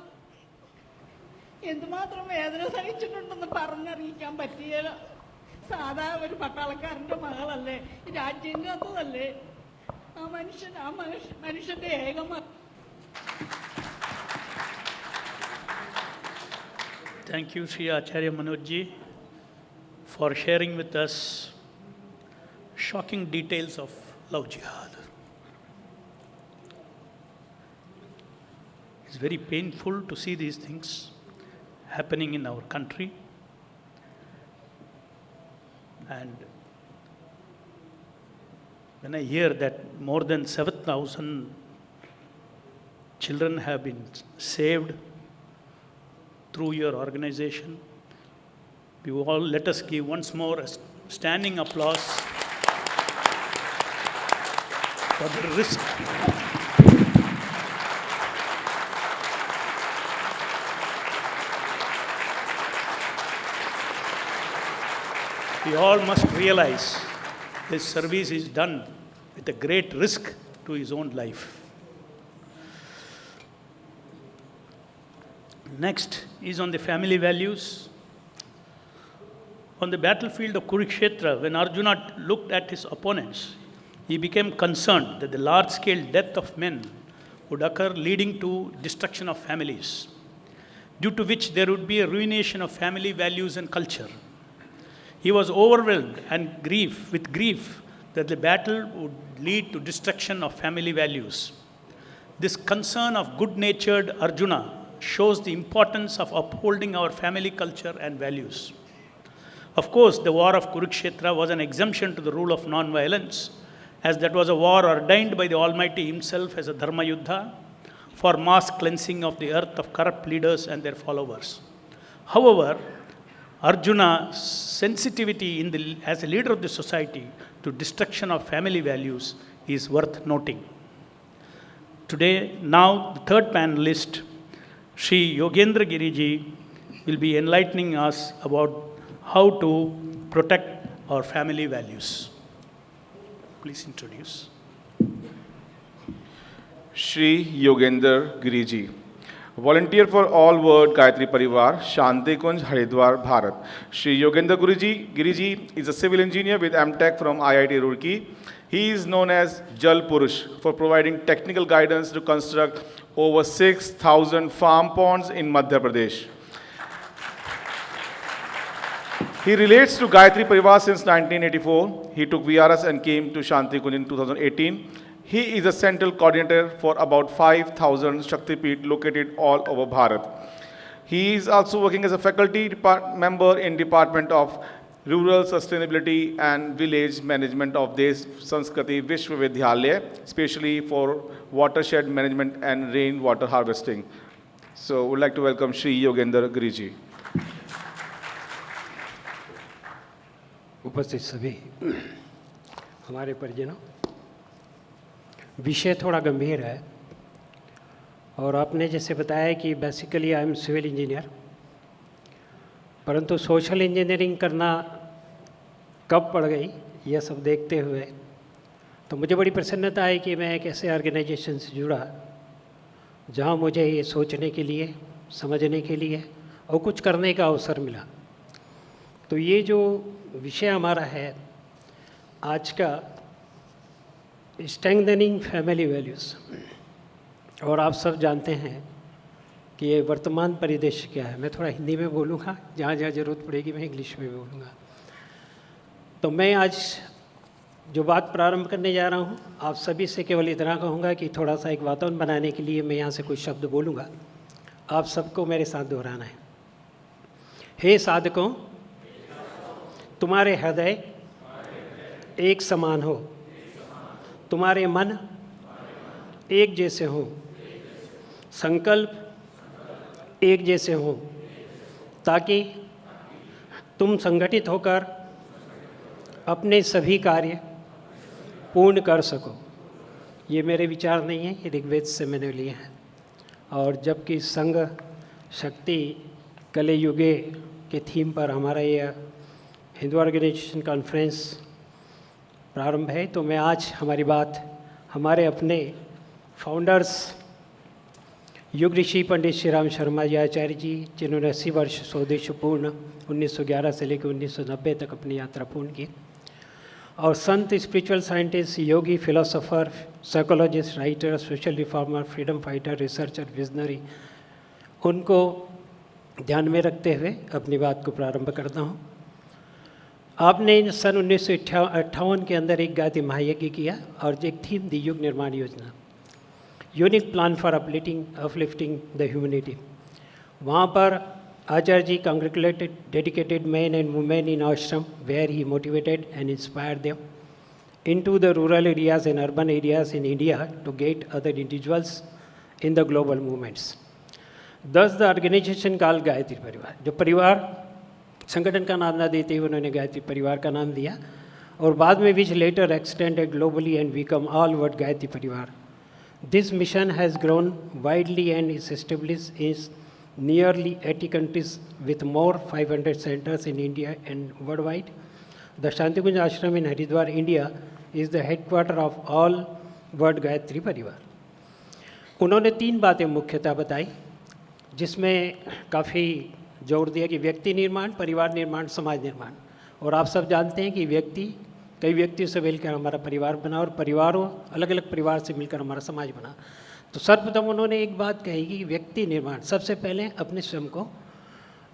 F: എന്തുമാത്രം വേദന സഹിച്ചിട്ടുണ്ടെന്ന് പറഞ്ഞറിയിക്കാൻ പറ്റിയല്ലോ. സാധാ ഒരു പട്ടാളക്കാരൻ്റെ മകളല്ലേ, രാജ്യം കാത്തതല്ലേ ആ മനുഷ്യൻ്റെ ഏക മകൾ.
B: Thank you, Shri Acharya Manoj ji, for sharing with us shocking details of love jihad. It's very painful to see these things happening in our country. And when I hear that more than 7,000 children have been saved through your organization, you all let us give once more a standing applause for the risk. We all must realize this service is done with a great risk to his own life. Next is on the family values. On the battlefield of Kurukshetra, when Arjuna looked at his opponents, he became concerned that the large-scale death of men would occur, leading to destruction of families, due to which there would be a ruination of family values and culture. He was overwhelmed with grief that the battle would lead to destruction of family values. This concern of good-natured Arjuna shows the importance of upholding our family culture and values. Of course, the war of Kurukshetra was an exemption to the rule of non-violence, as that was a war ordained by the Almighty Himself as a Dharma Yuddha for mass cleansing of the earth of corrupt leaders and their followers. However, Arjuna's sensitivity as a leader of the society to destruction of family values is worth noting. Today, now the third panelist, Shri Yogendra Giriji, will be enlightening us about how to protect our family values. Please introduce.
A: Shri Yogendra Giriji, volunteer for All World Gayatri Parivar, Shantikunj, Haridwar, Bharat. Shri Yogendra Giriji is a civil engineer with MTech from IIT Roorkee. He is known as Jal Purush for providing technical guidance to construct over 6,000 farm ponds in Madhya Pradesh. He relates to Gayatri Parivar since 1984. He took VRS and came to Shantikunj in 2018. He is a central coordinator for about 5,000 Shaktipeeth located all over Bharat. He is also working as a faculty member in Department of Rural Sustainability and Village Management of Des Sanskriti Vishwavidyalaya, especially for watershed management and rainwater harvesting. So, I would like to welcome Shri Yogendra Giriji.
G: उपस्थित सभी हमारे परिजनों, विषय थोड़ा गंभीर है और आपने जैसे बताया कि basically I am civil engineer, परंतु सोशल इंजीनियरिंग करना कब पड़ गई यह सब देखते हुए तो मुझे बड़ी प्रसन्नता है कि मैं एक ऐसे ऑर्गेनाइजेशन से जुड़ा जहां मुझे ये सोचने के लिए, समझने के लिए और कुछ करने का अवसर मिला। तो ये जो विषय हमारा है आज का, स्ट्रेंथनिंग फैमिली वैल्यूज़, और आप सब जानते हैं कि ये वर्तमान परिदृश्य क्या है। मैं थोड़ा हिंदी में बोलूँगा, जहाँ जहाँ ज़रूरत पड़ेगी मैं इंग्लिश में भी बोलूँगा। तो मैं आज जो बात प्रारंभ करने जा रहा हूँ, आप सभी से केवल इतना कहूँगा कि थोड़ा सा एक वातावरण बनाने के लिए मैं यहाँ से कुछ शब्द बोलूँगा, आप सबको मेरे साथ दोहराना है। हे साधकों, तुम्हारे हृदय एक समान हो, तुम्हारे मन एक जैसे हों, संकल्प एक जैसे हों, ताकि तुम संगठित होकर अपने सभी कार्य पूर्ण कर सको। ये मेरे विचार नहीं है, ये ऋग्वेद से मैंने लिए हैं। और जबकि संघ, शक्ति कले युगे के थीम पर हमारा यह हिंदू ऑर्गेनाइजेशन कॉन्फ्रेंस प्रारंभ है। तो मैं आज हमारी बात हमारे अपने फाउंडर्स युग ऋषि पंडित श्री राम शर्मा जी आचार्य जी, जिन्होंने 80 वर्ष स्वदेश पूर्ण 1911 से लेकर 1990 तक अपनी यात्रा पूर्ण की, और संत, spiritual scientist, yogi, philosopher, psychologist, writer, social reformer, freedom fighter, researcher, visionary, उनको ध्यान में रखते हुए अपनी बात को प्रारंभ करता हूँ। आपने सन 1958 के अंदर एक गायत्री महायज्ञ किया और एक थीम दी, युग निर्माण योजना, unique plan for uplifting the humanity. वहाँ पर आचार्य जी congratulated dedicated men and women in ashram where he motivated and inspired them into the rural areas and urban areas in India to get other individuals in the global movements. Thus the organization called Gayatri परिवार, जो परिवार संगठन का नाम ना देते हुए उन्होंने गायत्री परिवार का नाम दिया, और बाद में which later extended globally and become all world Gayatri परिवार. This mission has grown widely and is established in nearly 80 countries with more 500 centers in India and worldwide. The Shantikunj ashram in Haridwar, India is the headquarter of all world Gayatri परिवार. उन्होंने 3 बातें मुख्यतः बताई, जिसमें काफ़ी जोर दिया कि व्यक्ति निर्माण, परिवार निर्माण, समाज निर्माण। और आप सब जानते हैं कि कई व्यक्तियों से मिलकर हमारा परिवार बना, और परिवारों अलग अलग परिवार से मिलकर हमारा समाज बना। तो सर्वप्रथम उन्होंने एक बात कही कि व्यक्ति निर्माण, सबसे पहले अपने स्वयं को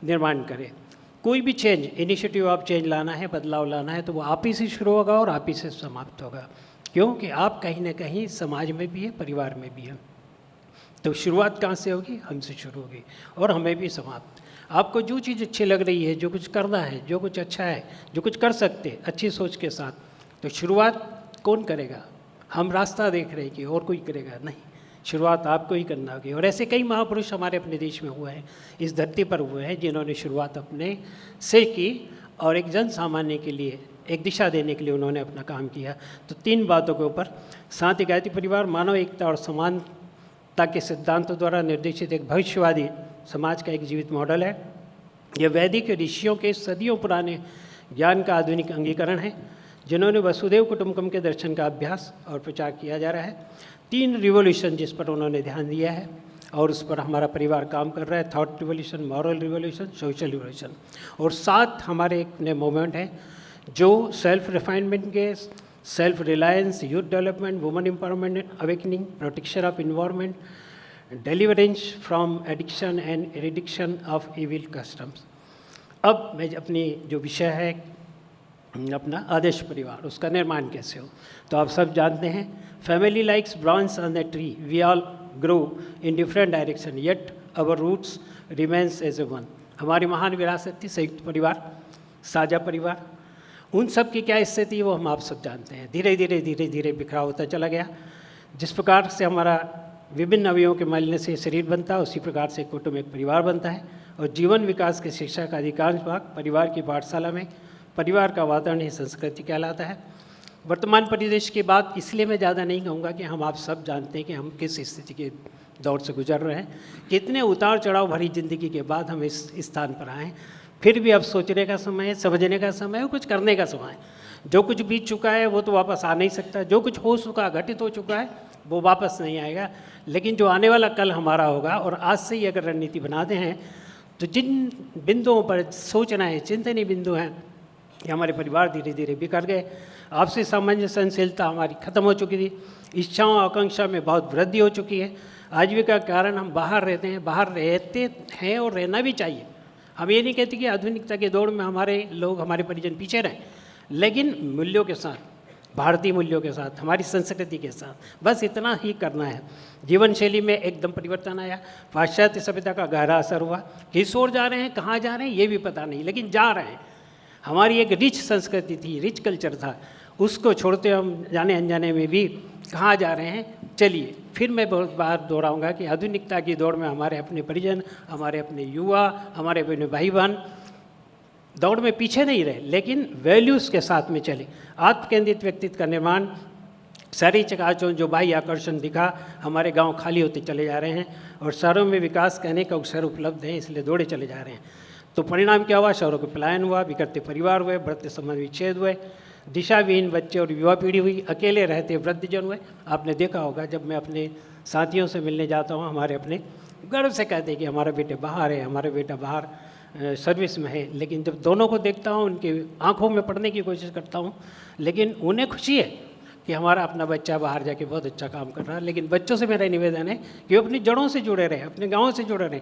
G: निर्माण करें। कोई भी चेंज, इनिशिएटिव आप चेंज लाना है, बदलाव लाना है, तो वो आप ही से शुरू होगा और आप ही से समाप्त होगा, क्योंकि आप कहीं ना कहीं समाज में भी है, परिवार में भी है। तो शुरुआत कहाँ से होगी? हमसे शुरू होगी और हमें भी समाप्त। आपको जो चीज़ अच्छी लग रही है, जो कुछ करना है, जो कुछ अच्छा है, जो कुछ कर सकते अच्छी सोच के साथ, तो शुरुआत कौन करेगा? हम रास्ता देख रहे हैं कि और कोई करेगा? नहीं, शुरुआत आपको ही करना होगी। और ऐसे कई महापुरुष हमारे अपने देश में हुए हैं, इस धरती पर हुए हैं, जिन्होंने शुरुआत अपने से की और एक जन सामान्य के लिए एक दिशा देने के लिए उन्होंने अपना काम किया। तो 3 बातों के ऊपर साथ ही गायत्री परिवार मानव एकता और समानता के सिद्धांतों द्वारा निर्देशित एक भविष्यवादी समाज का एक जीवित मॉडल है। यह वैदिक ऋषियों के सदियों पुराने ज्ञान का आधुनिक अंगीकरण है, जिन्होंने वसुदेव कुटुंबकम के दर्शन का अभ्यास और प्रचार किया जा रहा है। 3 रिवोल्यूशन जिस पर उन्होंने ध्यान दिया है और उस पर हमारा परिवार काम कर रहा है, thought revolution, moral revolution, social revolution. और 7 हमारे अपने मूवमेंट हैं जो सेल्फ रिफाइनमेंट के, self reliance, youth development, women empowerment, awakening, protection of environment, deliverance from addiction and addiction of evil customs. अब मैं अपनी जो विषय है अपना आदर्श परिवार, उसका निर्माण कैसे हो, तो आप सब जानते हैं, family likes branch on the tree, we all grow in different direction yet our roots remains as a one. हमारी महान विरासत थी संयुक्त परिवार, साझा परिवार। उन सब की क्या स्थिति वो हम आप सब जानते हैं। धीरे धीरे बिखराव होता चला गया। जिस प्रकार से हमारा विभिन्न अवयवों के मिलने से शरीर बनता है, उसी प्रकार से कुटुंब एक परिवार बनता है। और जीवन विकास की शिक्षा का अधिकांश भाग परिवार की पाठशाला में, परिवार का वातावरण ही संस्कृति कहलाता है। वर्तमान परिदृश्य की बात इसलिए मैं ज़्यादा नहीं कहूँगा कि हम आप सब जानते हैं कि हम किस स्थिति के दौर से गुजर रहे हैं, कितने उतार चढ़ाव भरी जिंदगी के बाद हम इस स्थान पर आए। फिर भी अब सोचने का समय है, समझने का समय है, कुछ करने का समय है। जो कुछ बीत चुका है वो तो वापस आ नहीं सकता, जो कुछ हो चुका, घटित हो चुका है, वो वापस नहीं आएगा। लेकिन जो आने वाला कल हमारा होगा, और आज से ही अगर रणनीति बनाते हैं तो जिन बिंदुओं पर सोचना है, चिंतनीय बिंदु हैं कि हमारे परिवार धीरे धीरे बिखर गए, आपसी सामान्य सहनशीलता हमारी खत्म हो चुकी थी, इच्छाओं आकांक्षा में बहुत वृद्धि हो चुकी है। आजीविका के कारण हम बाहर रहते हैं, बाहर रहते हैं और रहना भी चाहिए। हम ये नहीं कहते कि आधुनिकता के दौड़ में हमारे लोग, हमारे परिजन पीछे रहें, लेकिन मूल्यों के साथ, भारतीय मूल्यों के साथ, हमारी संस्कृति के साथ, बस इतना ही करना है। जीवन शैली में एकदम परिवर्तन आया, पाश्चात्य सभ्यता का गहरा असर हुआ। किस ओर जा रहे हैं, कहाँ जा रहे हैं, ये भी पता नहीं, लेकिन जा रहे हैं। हमारी एक रिच संस्कृति थी, रिच कल्चर था, उसको छोड़ते हम जाने अनजाने में भी कहाँ जा रहे हैं। चलिए, फिर मैं बहुत बार दोहराऊंगा कि आधुनिकता की दौड़ में हमारे अपने परिजन, हमारे अपने युवा, हमारे अपने भाई बहन दौड़ में पीछे नहीं रहे, लेकिन वैल्यूज़ के साथ में चले। आत्म केंद्रित व्यक्तित्व का निर्माण, शहरी चकाचौंध जो बाह्य आकर्षण दिखा, हमारे गांव खाली होते चले जा रहे हैं और शहरों में विकास कहने का अवसर उपलब्ध है, इसलिए दौड़े चले जा रहे हैं। तो परिणाम क्या हुआ? शहरों का पलायन हुआ, बिखरते परिवार हुए, बढ़ते समाज विच्छेद हुए, दिशाविहीन बच्चे और युवा पीढ़ी हुई, अकेले रहते वृद्धजन हुए। आपने देखा होगा जब मैं अपने साथियों से मिलने जाता हूँ, हमारे अपने गर्व से कहते हैं कि हमारा बेटा बाहर है, हमारा बेटा बाहर सर्विस में है, लेकिन जब दोनों को देखता हूँ, उनकी आंखों में पढ़ने की कोशिश करता हूँ, लेकिन उन्हें खुशी है कि हमारा अपना बच्चा बाहर जाके बहुत अच्छा काम कर रहा है। लेकिन बच्चों से मेरा निवेदन है कि वो अपनी जड़ों से जुड़े रहें, अपने गाँव से जुड़े रहें,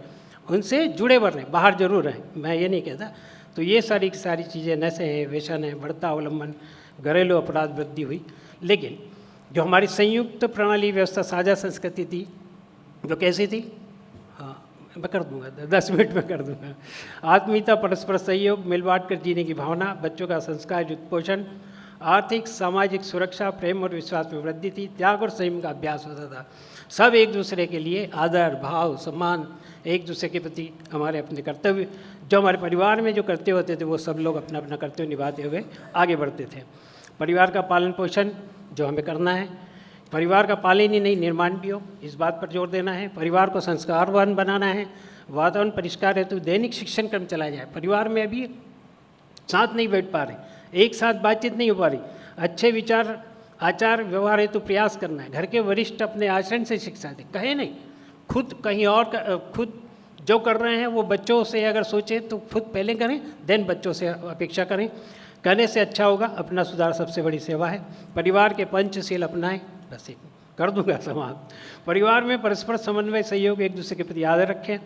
G: उनसे जुड़े बढ़ रहें, बाहर जरूर रहें, मैं ये नहीं कहता। तो ये सारी चीज़ें नशे हैं, व्यसन है, बढ़ता अवलंबन, घरेलू अपराध वृद्धि हुई। लेकिन जो हमारी संयुक्त प्रणाली व्यवस्था साझा संस्कृति थी, जो कैसी थी, हाँ मैं कर दूंगा, 10 मिनट में कर दूंगा। आत्मीयता, परस्पर सहयोग, मिल बांट कर जीने की भावना, बच्चों का संस्कार युक्त पोषण, आर्थिक सामाजिक सुरक्षा, प्रेम और विश्वास में वृद्धि थी, त्याग और संयम का अभ्यास होता था। सब एक दूसरे के लिए आदर भाव सम्मान, एक दूसरे के प्रति हमारे अपने कर्तव्य, जो हमारे परिवार में जो कर्तव्य होते थे वो सब लोग अपना अपना कर्तव्य निभाते हुए आगे बढ़ते थे। परिवार का पालन पोषण जो हमें करना है, परिवार का पालन ही नहीं निर्माण भी हो, इस बात पर जोर देना है। परिवार को संस्कारवान बनाना है, वातावरण परिष्कार हेतु दैनिक शिक्षण क्रम चलाया जाए। परिवार में अभी साथ नहीं बैठ पा रहे, एक साथ बातचीत नहीं हो पा रही, अच्छे विचार आचार व्यवहार हेतु प्रयास करना है। घर के वरिष्ठ अपने आचरण से शिक्षा दें, कहे नहीं, खुद कहीं और खुद जो कर रहे हैं वो बच्चों से अगर सोचे तो खुद पहले करें, देन बच्चों से अपेक्षा करें, कहने से अच्छा होगा। अपना सुधार सबसे बड़ी सेवा है। परिवार के पंचशील अपनाएं, बस एक कर दूंगा समाप्त। परिवार में परस्पर समन्वय सहयोग, एक दूसरे के प्रति आदर रखें,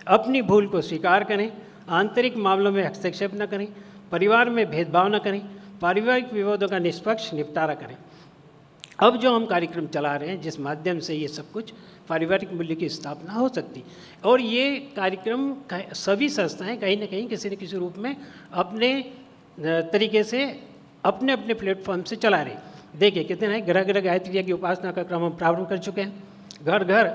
G: अपनी भूल को स्वीकार करें, आंतरिक मामलों में हस्तक्षेप न करें, परिवार में भेदभाव न करें, पारिवारिक विवादों का निष्पक्ष निपटारा करें। अब जो हम कार्यक्रम चला रहे हैं, जिस माध्यम से ये सब कुछ पारिवारिक मूल्य की स्थापना हो सकती, और ये कार्यक्रम सभी संस्थाएं कहीं ना कहीं किसी न किसी रूप में अपने तरीके से अपने अपने प्लेटफॉर्म से चला रहे। देखिए कितने हैं, घर घर गायत्री की उपासना का क्रम हम प्रारंभ कर चुके हैं। घर घर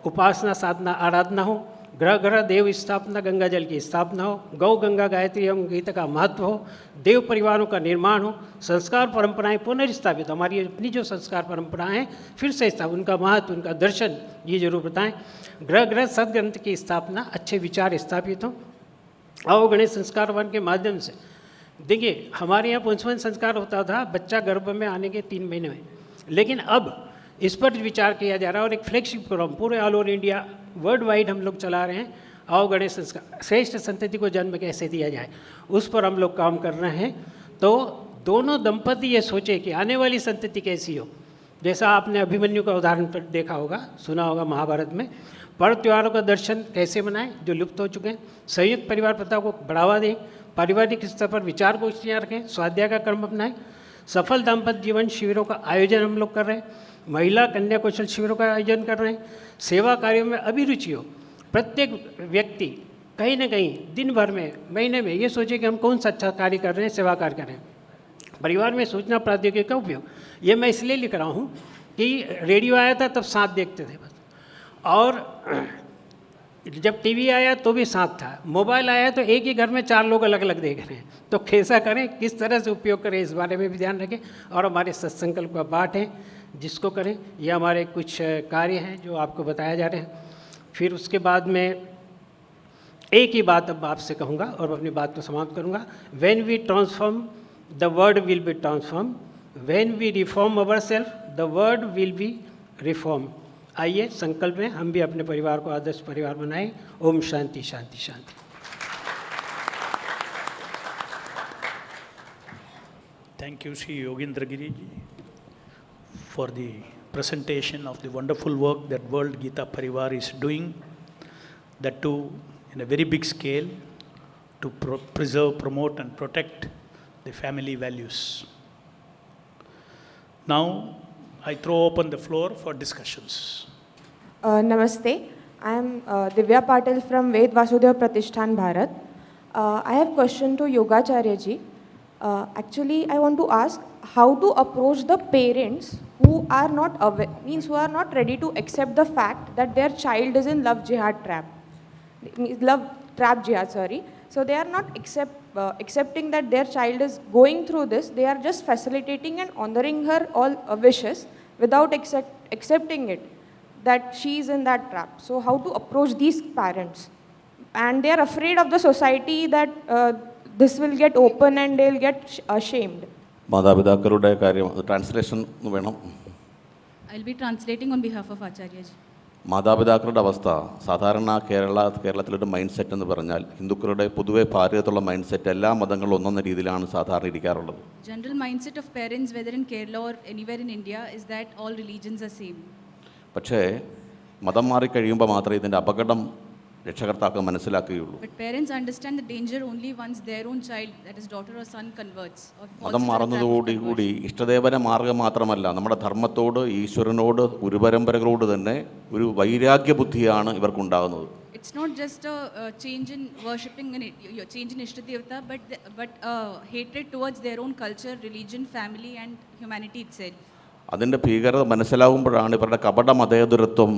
G: उपासना साधना आराधना हो, ग्रह ग्रह देव स्थापना, गंगा जल की स्थापना हो, गौ गंगा गायत्री एवं गीता का महत्व हो, देव परिवारों का निर्माण हो, संस्कार परंपराएं पुनर्स्थापित, हमारी अपनी जो संस्कार परंपराएं हैं फिर से स्थापित, उनका महत्व उनका दर्शन ये जरूर बताएं। ग्रह ग्रह सदग्रंथ की स्थापना, अच्छे विचार स्थापित हों। आओ गणेश संस्कार वन के माध्यम से देखिए, हमारे यहाँ पुंसवन संस्कार होता था बच्चा गर्भ में आने के 3 महीने में, लेकिन अब इस पर विचार किया जा रहा है और एक फ्लैगशिप प्रोग्राम पूरे all over India world wide हम लोग चला रहे हैं। आओ गणेश संस्कार, श्रेष्ठ संतति को जन्म कैसे दिया जाए, उस पर हम लोग काम कर रहे हैं। तो दोनों दंपति ये सोचे कि आने वाली संतति कैसी हो। जैसा आपने अभिमन्यु का उदाहरण पर देखा होगा, सुना होगा महाभारत में, पर्व त्योहारों का दर्शन कैसे बनाएं जो लुप्त हो चुके हैं, संयुक्त परिवार प्रथा को बढ़ावा दें, पारिवारिक स्तर पर विचार गोष्ठियाँ रखें, स्वाध्याय का कर्म अपनाएं, सफल दाम्पत्य जीवन शिविरों का आयोजन हम लोग कर रहे हैं, महिला कन्या कौशल शिविरों का आयोजन कर रहे हैं, सेवा कार्यों में अभिरुचि हो। प्रत्येक व्यक्ति कहीं ना कहीं दिन भर में महीने में ये सोचे कि हम कौन सा अच्छा कार्य कर रहे हैं, सेवा कार्य कर रहे हैं। परिवार में सूचना प्रौद्योगिकी का उपयोग, ये मैं इसलिए लिख रहा हूँ कि रेडियो आया था तब साथ देखते थे बस, और जब टीवी आया तो भी साथ था, मोबाइल आया तो एक ही घर में 4 लोग अलग अलग देख रहे हैं। तो कैसा करें, किस तरह से उपयोग करें, इस बारे में भी ध्यान रखें। और हमारे सत्संकल्प का पाठ है जिसको करें, ये हमारे कुछ कार्य हैं जो आपको बताया जा रहे हैं। फिर उसके बाद में एक ही बात अब आपसे कहूँगा और अपनी बात को समाप्त करूँगा। When we transform the world will be transform, when we reform our self the world will be reform. आइए संकल्प में हम भी अपने परिवार को आदर्श परिवार बनाएं। ओम शांति शांति शांति।
B: Thank you, Shri Yogendra Giri ji, for the presentation of the wonderful work that World Geeta Parivar is doing, that too in a very big scale, to preserve, promote and protect the family values. Now, I throw open the floor for discussions.
H: Namaste. I am Divya Patil from Ved Vasudeva Pratishthan, Bharat. I have question to Yogacharya ji. Actually, I want to ask how to approach the parents who are not aware, means who are not ready to accept the fact that their child is in love jihad trap, love trap jihad, sorry. So they are not accepting that their child is going through this. They are just facilitating and honoring her all wishes, without accepting it, that she is in that trap. So how to approach these parents? And they are afraid of the society that this will get open and they'll get ashamed.
D: മാതാപിതാക്കളുടെ കാര്യം translation വേണം.
I: I'll be translating on behalf of Acharya ji.
D: മാതാപിതാക്കളുടെ അവസ്ഥ സാധാരണ കേരളത്തിലൊരു mind set എന്ന് പറഞ്ഞാൽ ഹിന്ദുക്കളുടെ പൊതുവെ ഭാരതത്തിലുള്ള മൈൻഡ് സെറ്റ് എല്ലാ മതങ്ങളും ഒന്നെന്ന രീതിയിലാണ് സാധാരണ ഇരിക്കാറുള്ളത്.
I: General mindset of parents, whether in Kerala or anywhere in India, is that all religions are same.
D: പക്ഷേ മതം മാറിക്കഴിയുമ്പോൾ മാത്രമേ ഇതിൻ്റെ അപകടം രക്ഷകർത്താക്കൾ മനസ്സിലാക്കുകയുള്ളൂ.
I: But parents understand the danger only once their own child, that is daughter or son, converts.
D: മതം മാറുന്നതോടുകൂടി ഇഷ്ടദേവന മാർഗം മാത്രമല്ല, നമ്മുടെ ധർമ്മത്തോട്, ഈശ്വരനോട്, ഗുരുപരമ്പരകളോട് തന്നെ ഒരു വൈരാഗ്യ ബുദ്ധിയാണ് ഇവർക്കുണ്ടാകുന്നത്.
I: It's not just a change in worshipping and change in Ishtadevata, but hatred towards their own culture, religion, family and humanity itself.
D: അതിൻ്റെ ഭീകരത മനസ്സിലാകുമ്പോഴാണ് ഇവരുടെ കപട മതേതരത്വം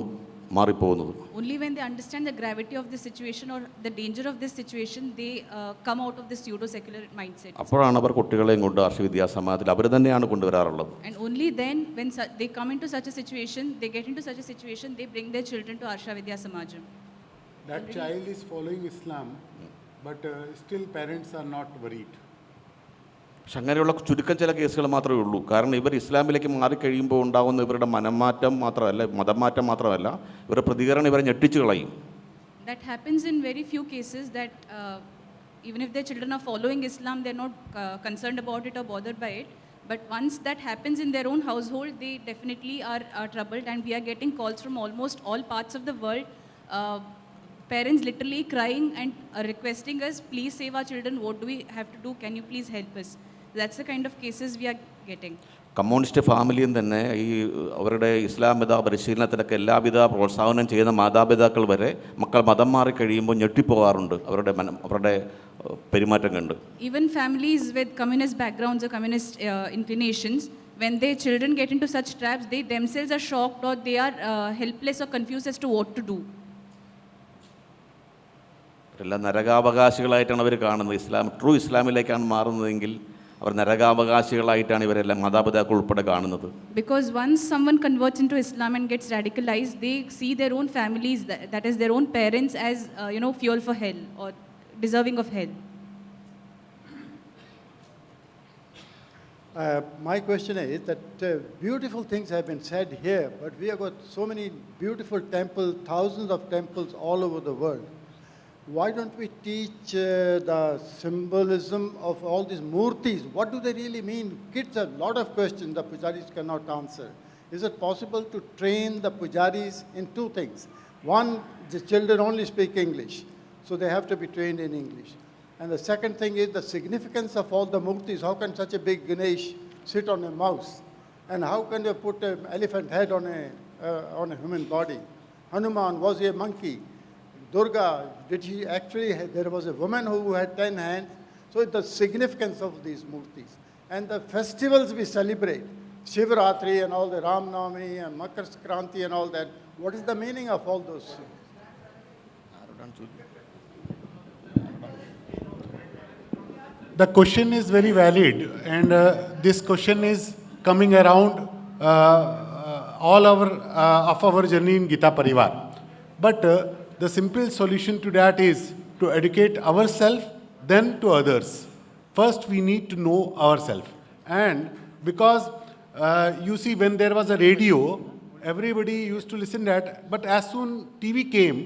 D: മാറിപ്പോകുന്നത്.
I: Only when they understand the gravity of this situation or the danger of this situation, they come out of this pseudo-secular mindset.
D: അപ്പോഴാണ് അവർ കുട്ടികളെയും കൊണ്ട് ആർഷ വിദ്യാസമാജത്തിൽ അവർ തന്നെയാണ് കൊണ്ടുവരാറുള്ളത്.
I: And only then, when they come into such a situation, they get into such a situation, they bring their children to Aarsha Vidya Samajam.
C: That child is following Islam, but still parents are not worried.
D: പക്ഷെ അങ്ങനെയുള്ള ചുരുക്കം ചില കേസുകൾ മാത്രമേ ഉള്ളൂ. കാരണം ഇവർ ഇസ്ലാമിലേക്ക് മാറിക്കഴിയുമ്പോൾ ഉണ്ടാകുന്ന ഇവരുടെ മനംമാറ്റം മാത്രമല്ല, മതം മാറ്റം മാത്രമല്ല, ഇവരുടെ പ്രതികരണം ഇവരെ ഞെട്ടിച്ചു കളയും.
I: That happens in very few cases, that even if their children are following Islam, they're not concerned about it or bothered by it. But once that happens in their own household, they definitely are troubled. And we are getting calls from almost all parts of the world. Parents literally crying and requesting us, please save our children, what do we have to do, can you please help us? That's the kind of cases we are getting.
D: Communist ഫാമിലിയും തന്നെ ഈ അവരുടെ ഇസ്ലാം മത പരിശീലനത്തിനൊക്കെ എല്ലാവിധ പ്രോത്സാഹനം ചെയ്യുന്ന മാതാപിതാക്കൾ വരെ മക്കൾ മതം മാറി കഴിയുമ്പോൾ ഞെട്ടിപ്പോകാറുണ്ട് അവരുടെ പെരുമാറ്റം കണ്ട്.
I: Even families with communist backgrounds or communist inclinations, when their children get into such traps, they themselves are shocked or they are helpless or confused as to what to do.
D: എല്ലാം നരകാവകാശികളായിട്ടാണ് അവർ കാണുന്നത്. ട്രൂ ഇസ്ലാമിലേക്കാണ് മാറുന്നതെങ്കിൽ അവർ നരകാവകാശികളായിട്ടാണ് ഇവരെല്ലാം മാതാപിതാക്കൾ ഉൾപ്പെടെ കാണുന്നത്.
I: Because once someone converts into Islam and gets radicalized, they see their own families, that is their own parents, as fuel for hell or deserving of hell.
J: My question is that beautiful things have been said here, but we have got so many beautiful temples, thousands of temples all over the world. Why don't we teach the symbolism of all these murtis? What do they really mean? Kids have a lot of questions the pujaris cannot answer. Is it possible to train the pujaris in two things? One, the children only speak English, so they have to be trained in English. And the second thing is the significance of all the murtis. How can such a big Ganesh sit on a mouse? And how can they put an elephant head on a human body? Hanuman, was he a monkey? Durga, did she actually, there was a woman who had 10 hands. So the significance of these murtis. And the festivals we celebrate, Shivratri and all the Ram Navami and Makar Sankranti and all that, what is the meaning of all those?
C: The question is very valid, and this question is coming around all of our journey in Gita Parivar. But the simple solution to that is to educate ourselves, then to others. First, we need to know ourselves. And because you see, when there was a radio, everybody used to listen to that. But as soon TV came,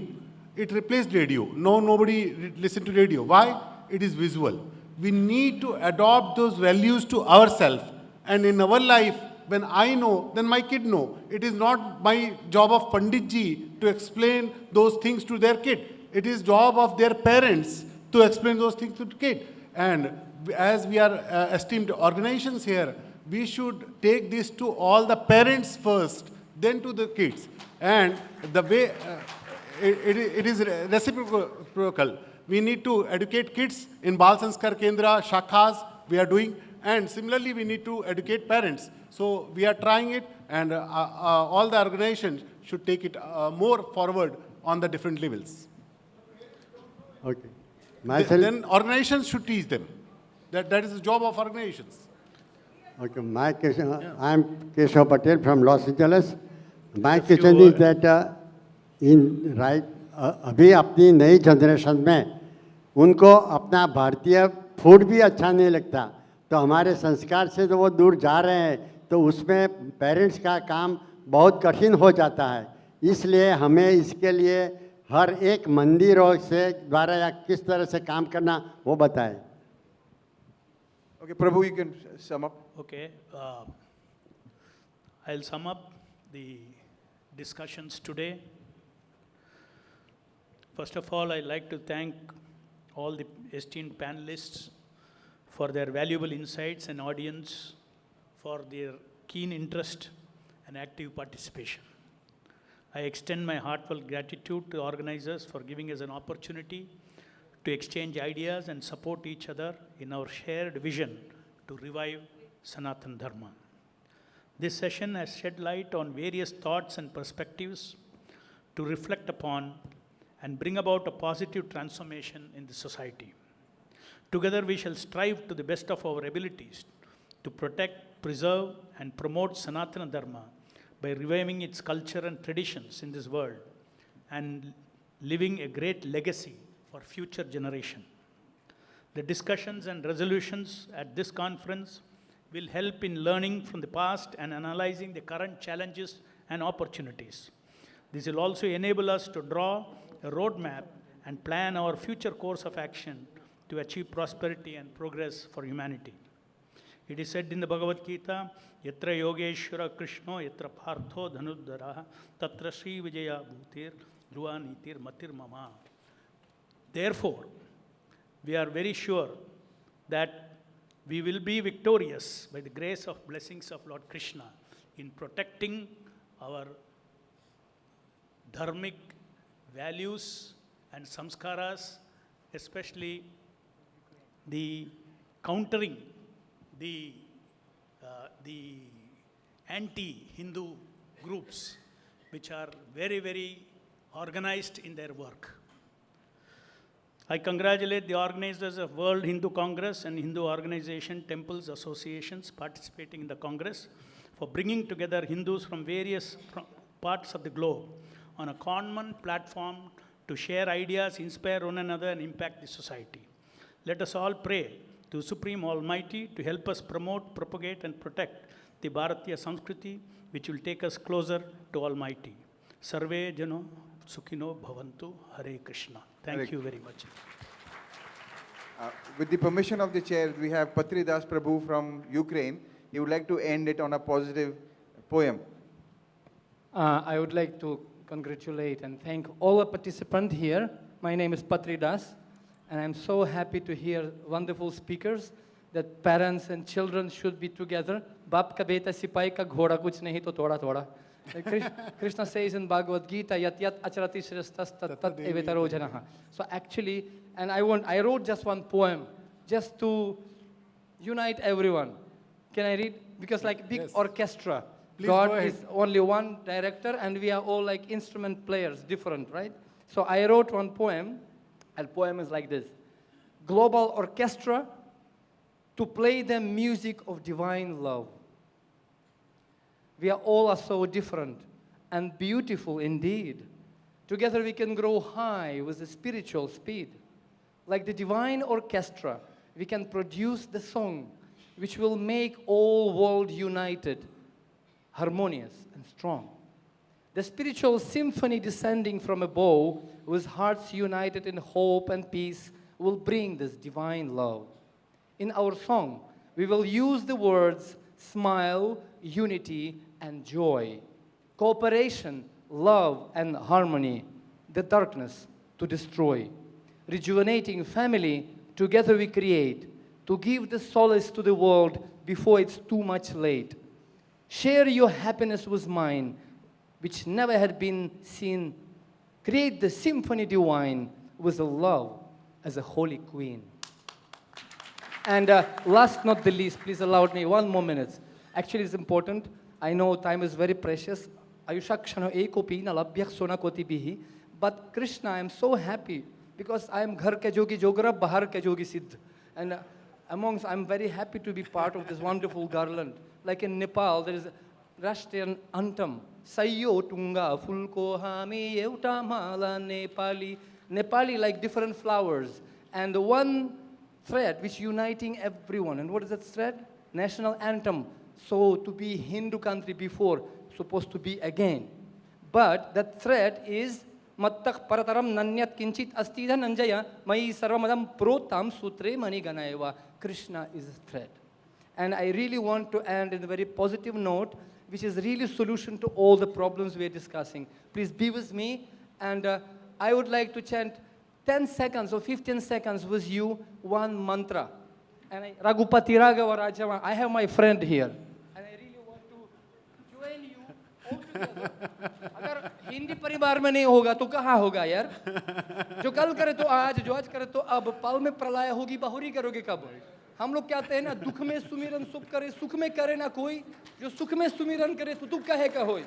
C: it replaced radio. No, nobody listened to radio. Why? It is visual. We need to adopt those values to ourselves. And in our life, when I know, then my kid know. It is not my job of Pandit ji to explain those things to their kid. It is job of their parents to explain those things to the kid. And as we are esteemed organizations here, we should take this to all the parents first, then to the kids. And the way it is reciprocal. We need to educate kids in Bal Sanskar Kendra, Shakhas, we are doing. And similarly, we need to educate parents. So we are trying it, and all the organizations should take it more forward on the different levels.
J: Okay.
C: Then organizations should teach them. That is the job of organizations.
K: Okay, I am Keshav Patel from Los Angeles. My question is that अभी अपनी नई generation में उनको अपना भारतीय food भी अच्छा नहीं लगता, तो हमारे संस्कार से तो वो दूर जा रहे हैं, तो उसमें पेरेंट्स का काम बहुत कठिन हो जाता है. इसलिए हमें इसके लिए हर एक मंदिरों से द्वारा या किस तरह से काम करना वो बताएं.
L: Okay, Prabhu, you can sum up.
B: Okay, I'll sum up the discussions today. First of all, I'd like to thank all the esteemed panelists for their valuable insights and audience for their keen interest and active participation. I extend my heartfelt gratitude to organizers for giving us an opportunity to exchange ideas and support each other in our shared vision to revive Sanatana Dharma. This session has shed light on various thoughts and perspectives to reflect upon and bring about a positive transformation in the society. Together we shall strive to the best of our abilities to protect, preserve, and promote Sanatana Dharma by reviving its culture and traditions in this world and leaving a great legacy for future generation. The discussions and resolutions at this conference will help in learning from the past and analyzing the current challenges and opportunities. This will also enable us to draw a roadmap and plan our future course of action to achieve prosperity and progress for humanity. It is said in the Bhagavad Gita, Yatra Yogeshwara Krishna, Yatra Partho Dhanuddhara, Tatra Shri Vijaya Bhutir, Dhruva Nitir Matir Mama. Therefore, we are very sure that we will be victorious by the grace of blessings of Lord Krishna in protecting our dharmic values and samskaras, especially the countering the anti-Hindu groups which are very, very organized in their work. I congratulate the organizers of World Hindu Congress and Hindu Organization Temples Associations participating in the Congress for bringing together Hindus from various parts of the globe on a common platform to share ideas, inspire one another, and impact the society. Let us all pray to Supreme Almighty to help us promote, propagate, and protect the Bharatiya Samskriti, which will take us closer to Almighty. Sarve Jano Sukhino Bhavantu. Hare Krishna. Thank you very much.
L: With the permission of the chair, we have Patri Das Prabhu from Ukraine. He would like to end it on a positive poem.
M: I would like to congratulate and thank all the participants here. My name is Patri Das, and I'm so happy to hear wonderful speakers that parents and children should be together. Baap ka beta sipai ka ghoda kuch nahi to thoda thoda. Krishna says in Bhagavad Gita, yat yat acharati shrastas tat tat evetaro janaha. So actually, and I wrote just one poem just to unite everyone. Can I read? Because like big orchestra, please God is only one director and we are all like instrument players, different, right? So I wrote one poem, and the poem is like this. Global orchestra to play the music of divine love. We are all so different and beautiful indeed. Together we can grow high with the spiritual speed. Like the divine orchestra, we can produce the song which will make all world united, harmonious and strong. The spiritual symphony descending from above, with hearts united in hope and peace, will bring this divine love. In our song, we will use the words smile, unity, and joy, cooperation, love, and harmony, the darkness to destroy. Rejuvenating family, together we create, to give the solace to the world before it's too much late. Share your happiness with mine, which never had been seen. Create the symphony divine with a love as a holy queen. And last not the least, please allow me 1 more minute. Actually, it's important. I know time is very precious. But Krishna, I am so happy because I am ghar ke jogi jogra, bahar ke jogi siddh. And I'm very happy to be part of this wonderful garland. Like in Nepal, there is Rashtriyan Antam. Sayo tunga fulko hame euta mala Nepali. Nepali like different flowers. And the one thread which uniting everyone. And what is that thread? National anthem. So to be Hindu country before, supposed to be again. But that thread is Mattak parataram nanyat kinchit astida nanjaya mai sarvamadam protam sutre mani ganayava. Krishna is a thread. And I really want to end in a very positive note, which is really solution to all the problems we are discussing. Please be with me, and I would like to chant 10 seconds or 15 seconds with you one mantra. And Raghupati Raghava Rajama, I have my friend here. And I really want to join you all together. अगर हिंदी परिवार में नहीं होगा तो कहाँ होगा यार? जो कल करे तो आज, जो आज करे तो अब, पल में प्रलय होगी, बहुरी करोगे कब? हम लोग कहते हैं ना, दुख में सुमिरन सुख करे, सुख में करे ना कोई, जो सुख में सुमिरन करे तो दुख कहे का होय.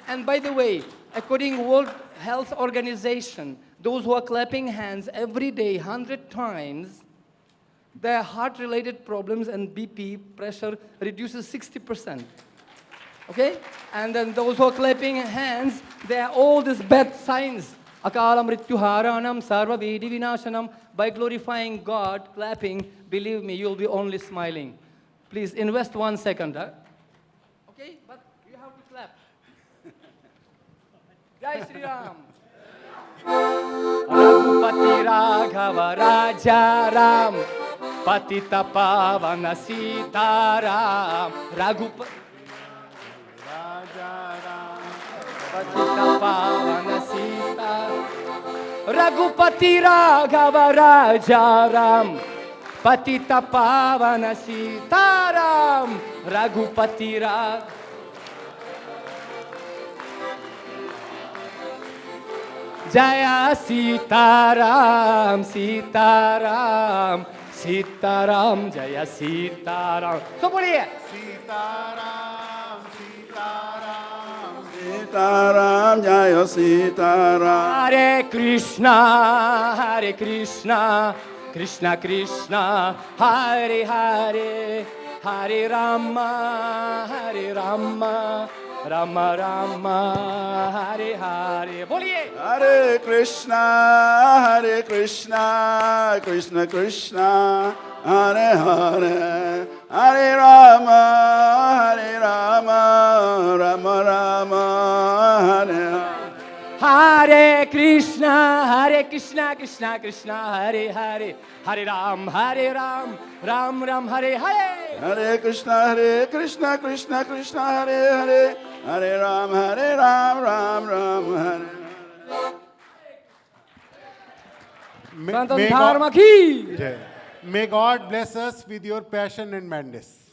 M: And by the way, according to World Health Organization, those who are clapping hands every day 100 times, their heart-related problems and BP pressure reduces 60%. Okay? And then those who are clapping hands, they are all these bad signs. Akala mrityuharanam sarva vedi vinashanam. By glorifying God, clapping, believe me, you'll be only smiling. Please invest 1 second. Huh? Okay? But you have to clap. Jai Shri Ram. Raghupati Raghava Raja Ram. Patita Pavana Sita Ram. Raghupati Raja Ram. Patita Pavana Sita. Raghupati Raghava Raja Ram. Patita Pavana Sita Ram. Raghupati Raghava. Jaya Sitaram, Sitaram, Sitaram, Jaya Sitaram. So boliye.
C: Sitaram, Sitaram,
N: Sitaram, Jaya Sitaram.
M: Hare Krishna, Krishna Krishna, Hare Hare, Hare Rama, Rama Rama, Hare Hare. Boliye.
N: Hare Krishna, Krishna Krishna, Hare Hare, Hare Rama, Rama Rama, Hare Hare.
M: Hare Krishna, Krishna Krishna, Hare Hare, Hare Ram, Ram Ram, Hare Hare.
N: Hare Krishna, Krishna Krishna, Hare Hare, Hare Ram, Ram Ram, Hare.
C: May God bless us with your passion and madness.